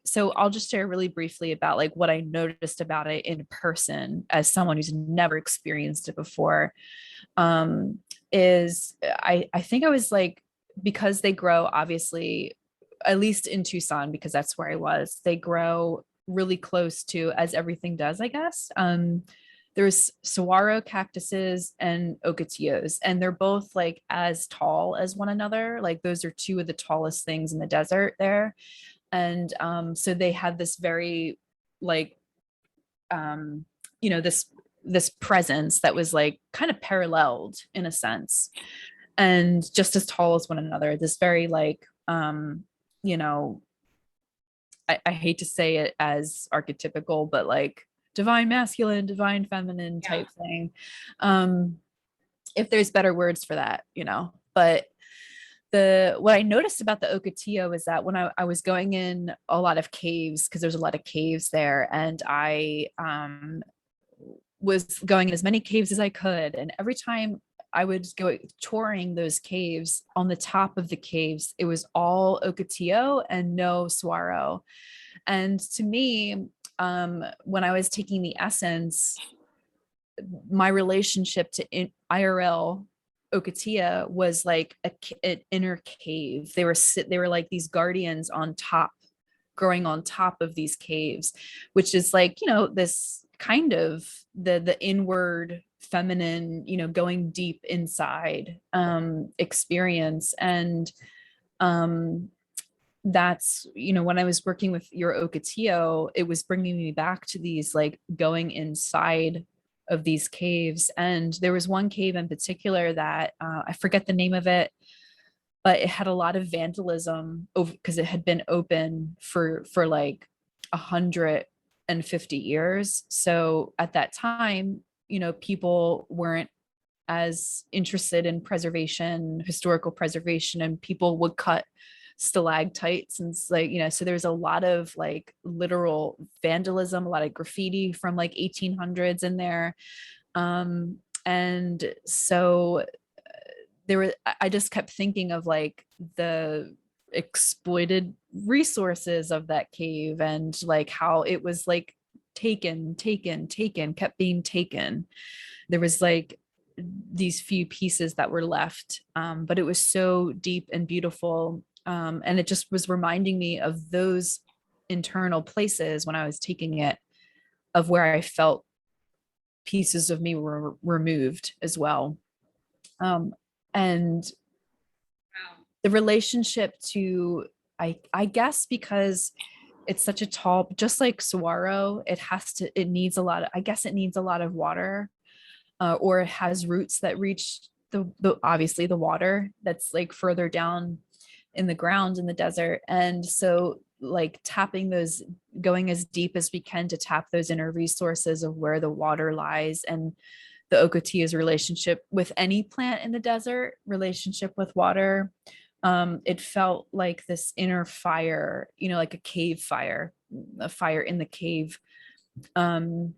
so I'll just share really briefly about like what I noticed about it in person as someone who's never experienced it before. Is I think I was like, because they grow obviously, at least in Tucson, because that's where I was, they grow really close to, as everything does, I guess. There's saguaro cactuses and ocotillos, and they're both like as tall as one another. Like those are two of the tallest things in the desert there. And so they had this very like this presence that was like kind of paralleled in a sense and just as tall as one another, this very like you know I hate to say it as archetypical, but like divine masculine, divine feminine type thing, if there's better words for that, but what I noticed about the Ocotillo is that when I was going in a lot of caves, because there's a lot of caves there, and I was going in as many caves as I could. And every time I would go touring those caves, on the top of the caves, it was all Ocotillo and no saguaro. And to me, when I was taking the essence, my relationship to IRL Ocotillo was like an inner cave. They were like these guardians on top, growing on top of these caves, which is like, this kind of the inward feminine, going deep inside experience. And that's, when I was working with your Ocotillo, it was bringing me back to these like going inside of these caves. And there was one cave in particular that I forget the name of it, but it had a lot of vandalism because it had been open for like 150 years. So at that time, people weren't as interested in preservation, historical preservation, and people would cut stalactites and like, so there's a lot of like literal vandalism, a lot of graffiti from like 1800s in there. And so I just kept thinking of like the exploited resources of that cave and like how it was like taken, kept being taken. There was like these few pieces that were left, but it was so deep and beautiful. And it just was reminding me of those internal places when I was taking it, of where I felt pieces of me were removed as well. And the relationship to, I guess because it's such a tall, just like saguaro, it needs a lot of, I guess it needs a lot of water, or it has roots that reach obviously the water that's like further down in the ground in the desert. And so like tapping those, going as deep as we can to tap those inner resources of where the water lies, and the Ocotillo's relationship with any plant in the desert, relationship with water. It felt like this inner fire, like a cave fire, a fire in the cave. Um,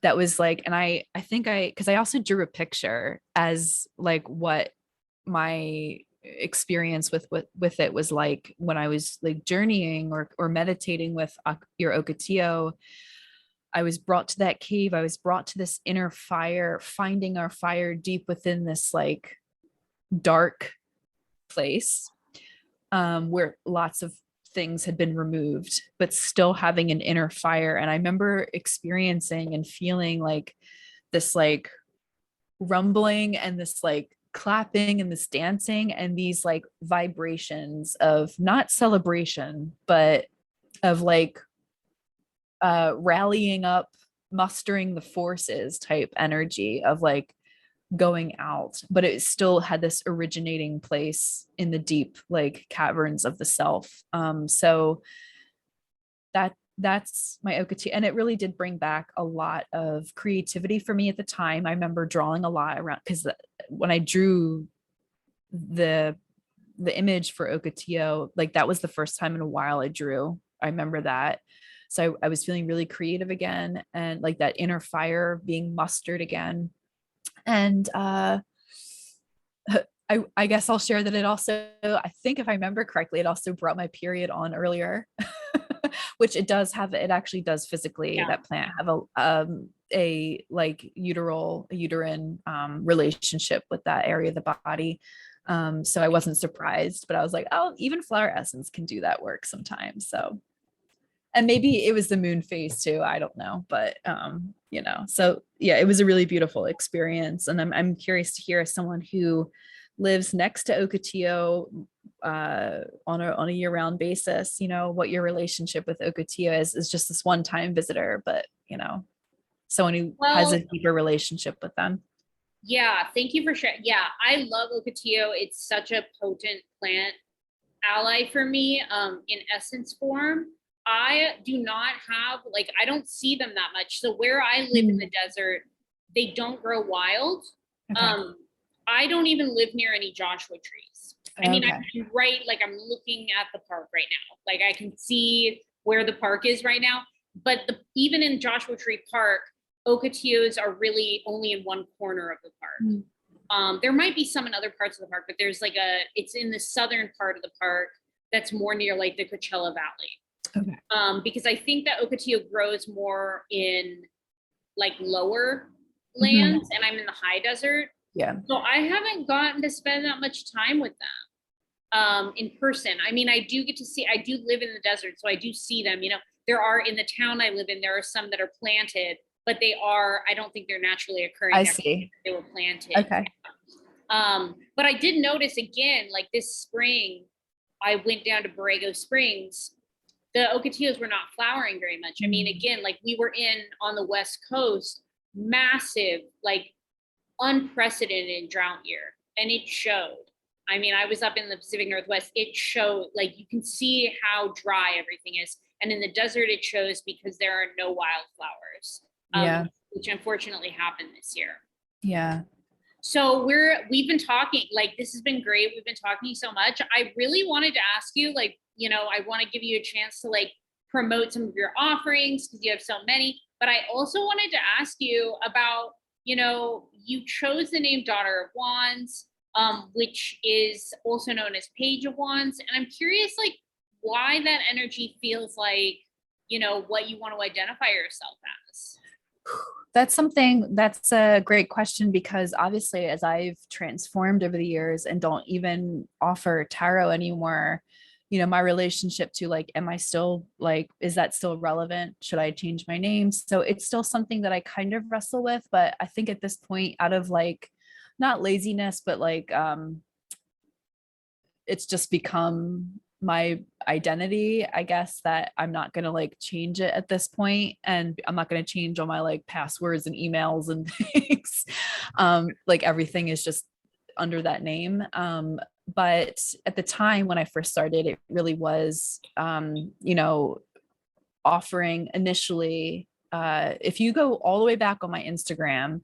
that was like, and I think because I also drew a picture as like what my experience with it was like when I was like journeying or meditating with your Ocotillo. I was brought to that cave. I was brought to this inner fire, finding our fire deep within this like dark place, where lots of things had been removed, but still having an inner fire. And I remember experiencing and feeling like this like rumbling and this like clapping and this dancing and these like vibrations of not celebration, but of like rallying up, mustering the forces type energy of like going out, but it still had this originating place in the deep like caverns of the self. So that's my Ocotillo, and it really did bring back a lot of creativity for me at the time. I remember drawing a lot around because when I drew the image for Ocotillo, like that was the first time in a while I drew. I remember that. So I was feeling really creative again, and like that inner fire being mustered again. And I guess I'll share that it also, I think if I remember correctly, it also brought my period on earlier, which it does have, it actually does physically, Yeah. that plant have a like uterine relationship with that area of the body. So I wasn't surprised, but I was like, oh, even flower essence can do that work sometimes. So, and maybe it was the moon phase too. I don't know, but so yeah, it was a really beautiful experience. And I'm curious to hear, as someone who lives next to Ocotillo on a year-round basis, what your relationship with Ocotillo is just this one-time visitor, but someone who has a Well, deeper relationship with them. yeah, thank you for sharing. Yeah, I love Ocotillo. It's such a potent plant ally for me, in essence form. I do not have, like, I don't see them that much. So where I live in the desert, they don't grow wild. Okay. Um, I don't even live near any Joshua trees. I mean, Okay. I'm right, like I'm looking at the park right now. Like I can see where the park is right now. But even in Joshua Tree Park, Ocotillos are really only in one corner of the park. There might be some in other parts of the park, but there's like it's in the southern part of the park that's more near like the Coachella Valley. Okay. Because I think that Ocotillo grows more in like lower lands, and I'm in the high desert. Yeah. So I haven't gotten to spend that much time with them in person. I mean, I do live in the desert, so I do see them. There are, in the town I live in, there are some that are planted, but I don't think they're naturally occurring. I see. They were planted. Okay. But I did notice again, like this spring, I went down to Borrego Springs. The Ocotillos were not flowering very much. I mean, again, like we were on the West Coast, massive, like unprecedented drought year, and it showed. I mean, I was up in the Pacific Northwest. It showed, like you can see how dry everything is. And in the desert, it shows because there are no wildflowers, Yeah. which unfortunately happened this year. Yeah. So we've been talking, like this has been great. We've been talking so much. I really wanted to ask you, like, I want to give you a chance to like promote some of your offerings because you have so many. But I also wanted to ask you about, you chose the name Daughter of Wands, which is also known as Page of Wands. And I'm curious, like, why that energy feels like, what you want to identify yourself as. That's a great question, because obviously as I've transformed over the years and don't even offer tarot anymore, my relationship to like, am I still like, is that still relevant? Should I change my name? So it's still something that I kind of wrestle with, but I think at this point, out of like, not laziness, but like, it's just become my identity, I guess, that I'm not going to like change it at this point, and I'm not going to change all my like passwords and emails and things. Like everything is just under that name. But at the time when I first started, it really was offering initially, if you go all the way back on my Instagram,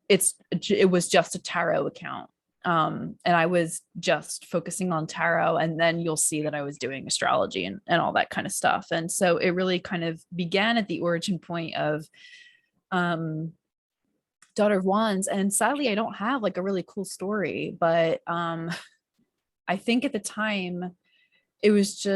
it was just a tarot account. And I was just focusing on tarot, and then you'll see that I was doing astrology and all that kind of stuff. And so it really kind of began at the origin point of um Daughter of Wands. And sadly, I don't have like a really cool story, but I think at the time it was,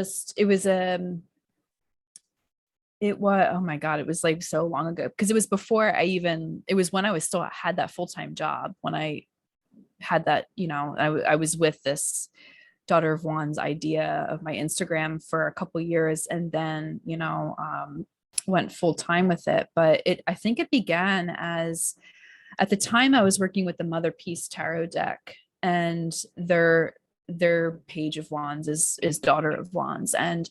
oh my God, it was like so long ago, because it was before it was when I was still had that full-time job, when I had that, I was with this Daughter of Wands idea of my Instagram for a couple years, and then, went full time with it. But I think it began as, at the time I was working with the Mother Peace Tarot deck, and their Page of Wands is Daughter of Wands. And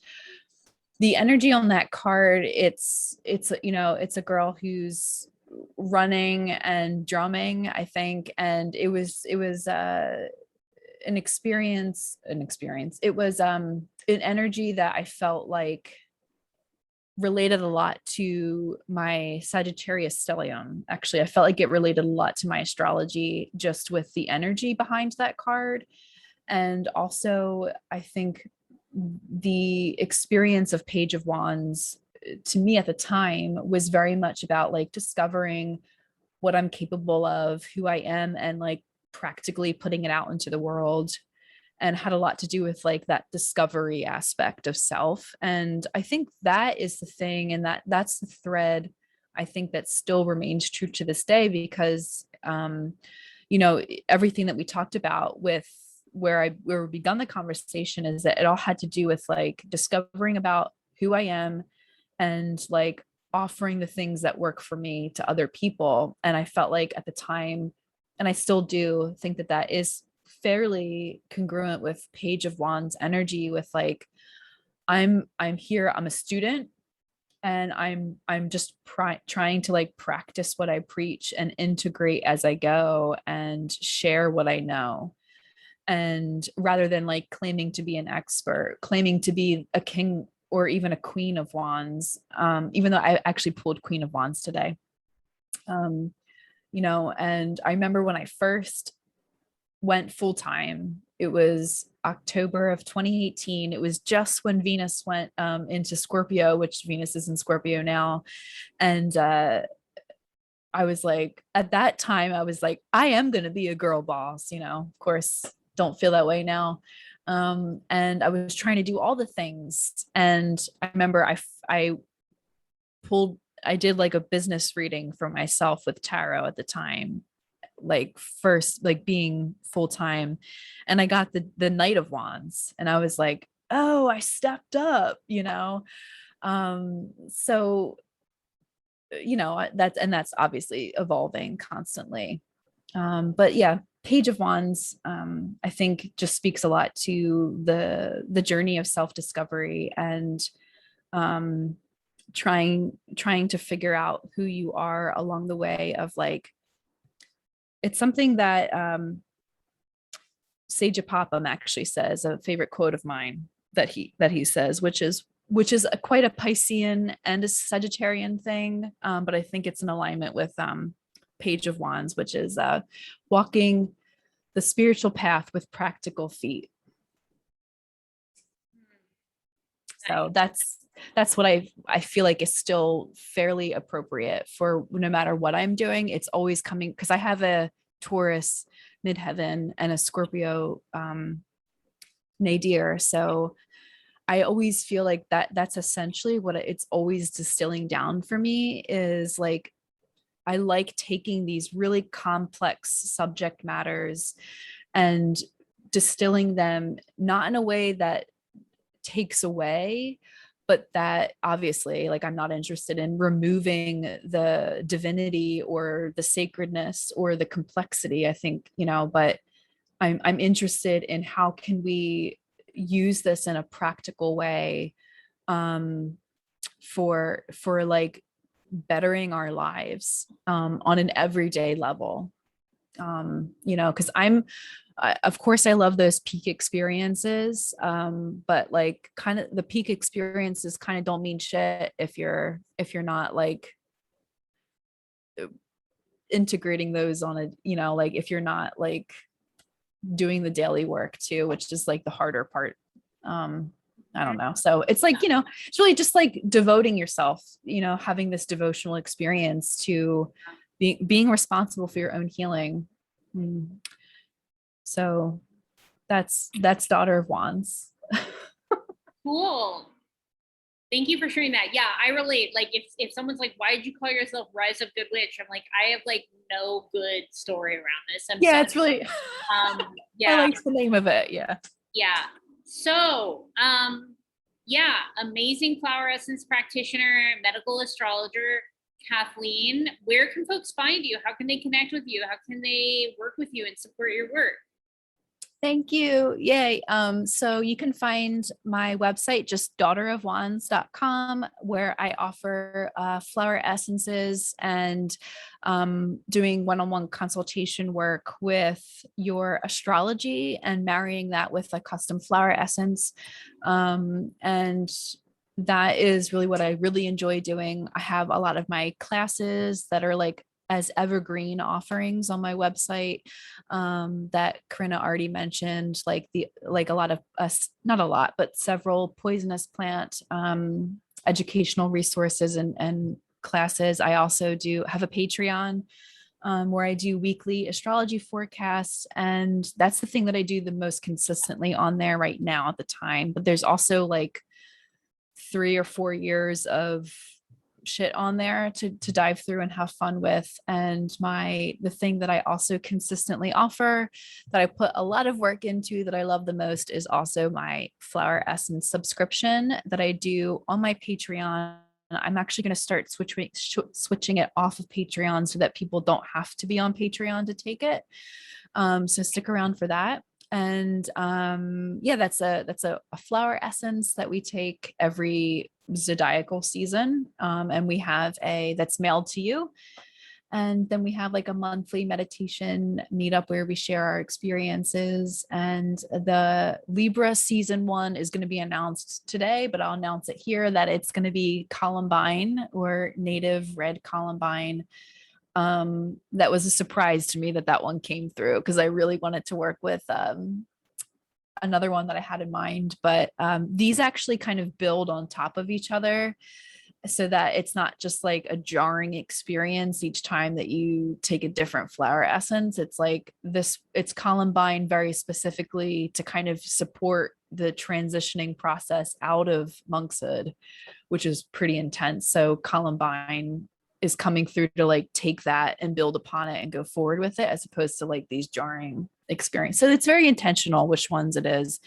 the energy on that card, it's a girl who's running and drumming, I think. And it was an experience. It was an energy that I felt like related a lot to my Sagittarius stellium. Actually, I felt like it related a lot to my astrology, just with the energy behind that card. And also, I think the experience of Page of Wands, to me at the time, was very much about like discovering what I'm capable of, who I am, and like practically putting it out into the world, and had a lot to do with like that discovery aspect of self. And I think that is the thing, and that's the thread I think that still remains true to this day, because everything that we talked about with where we begun the conversation is that it all had to do with like discovering about who I am, and like offering the things that work for me to other people. And I felt like at the time, and I still do think that that is fairly congruent with Page of Wands energy, with like, I'm here, I'm a student, and I'm just trying to like practice what I preach and integrate as I go and share what I know. And rather than like claiming to be an expert, claiming to be a king or even a Queen of Wands, even though I actually pulled Queen of Wands today. And I remember when I first went full time, it was October of 2018. It was just when Venus went into Scorpio, which Venus is in Scorpio now. And I was like, at that time, I was like, I am going to be a girl boss, of course, don't feel that way now. And I was trying to do all the things. And I remember I did like a business reading for myself with tarot at the time, like first, like being full time. And I got the Knight of Wands, and I was like, oh, I stepped up. So that's obviously evolving constantly. But yeah, Page of Wands, I think just speaks a lot to the journey of self-discovery, and um trying to figure out who you are along the way of like, it's something that Sage Apapam actually says, a favorite quote of mine that he says, which is quite a Piscean and a Sagittarian thing, but I think it's in alignment with Page of Wands, which is walking the spiritual path with practical feet. So that's what I feel like is still fairly appropriate for no matter what I'm doing. It's always coming, because I have a Taurus midheaven and a Scorpio nadir. So I always feel like that's essentially what it's always distilling down for me, is like, I like taking these really complex subject matters and distilling them, not in a way that takes away, but that obviously, like, I'm not interested in removing the divinity or the sacredness or the complexity, I think, but I'm interested in how can we use this in a practical way, for like bettering our lives on an everyday level. Because of course I love those peak experiences, but like kind of the peak experiences kind of don't mean shit if you're not like integrating those on a, like if you're not like doing the daily work too, which is like the harder part. I don't know. So it's like, it's really just like devoting yourself, having this devotional experience to being responsible for your own healing. Mm. So that's Daughter of Wands. Cool. Thank you for sharing that. Yeah, I relate. Like if someone's like, why did you call yourself Rise of Good Witch? I'm like, I have like no good story around this. I'm Yeah, sorry. it's really Yeah. I like the name of it. Yeah. Yeah. So yeah, amazing flower essence practitioner, medical astrologer, Kathleen. Where can folks find you? How can they connect with you? How can they work with you and support your work? Thank you. Yay. So you can find my website, just daughterofwands.com, where I offer flower essences and doing one-on-one consultation work with your astrology and marrying that with a custom flower essence. And that is really what I really enjoy doing. I have a lot of my classes that are like as evergreen offerings on my website, that Corinna already mentioned, like a lot of us, not a lot, but several poisonous plant educational resources and classes. I also do have a Patreon where I do weekly astrology forecasts. And that's the thing that I do the most consistently on there right now at the time. But there's also like 3 or 4 years of shit on there to dive through and have fun with. And the thing that I also consistently offer that I put a lot of work into that I love the most is also my flower essence subscription that I do on my Patreon. I'm actually going to start switching it off of Patreon so that people don't have to be on Patreon to take it. So stick around for that. And yeah, that's a flower essence that we take every zodiacal season. And we have that's mailed to you. And then we have like a monthly meditation meetup where we share our experiences. And the Libra season 1 is going to be announced today, but I'll announce it here that it's going to be Columbine, or native red Columbine. That was a surprise to me that one came through, because I really wanted to work with another one that I had in mind. But these actually kind of build on top of each other, so that it's not just like a jarring experience each time that you take a different flower essence. It's like it's Columbine very specifically to kind of support the transitioning process out of monkshood, which is pretty intense. So Columbine is coming through to like take that and build upon it and go forward with it, as opposed to like these jarring experience. So it's very intentional which ones it is.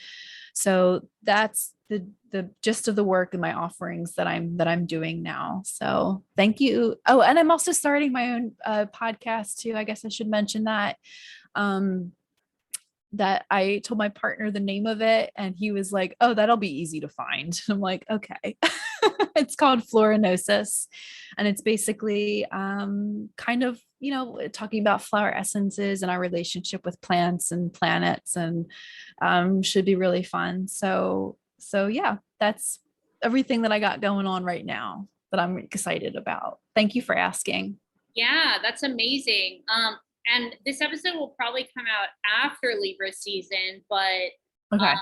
So that's the gist of the work and my offerings that I'm doing now. So thank you. Oh, and I'm also starting my own podcast too. I guess I should mention that. That I told my partner the name of it, and he was like, "Oh, that'll be easy to find." I'm like, "Okay." It's called Florinosis, and it's basically kind of talking about flower essences and our relationship with plants and planets, and should be really fun. So yeah, that's everything that I got going on right now that I'm excited about. Thank you for asking. Yeah, that's amazing. And this episode will probably come out after Libra season, but Okay.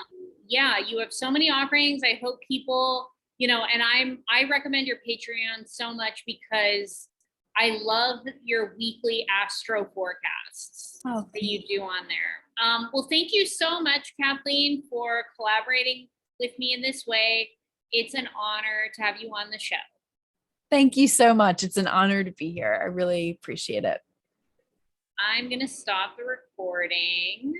yeah, you have so many offerings. I hope people, and I recommend your Patreon so much because I love your weekly astro forecasts that you do on there. Well, thank you so much, Kathleen, for collaborating with me in this way. It's an honor to have you on the show. Thank you so much. It's an honor to be here. I really appreciate it. I'm going to stop the recording.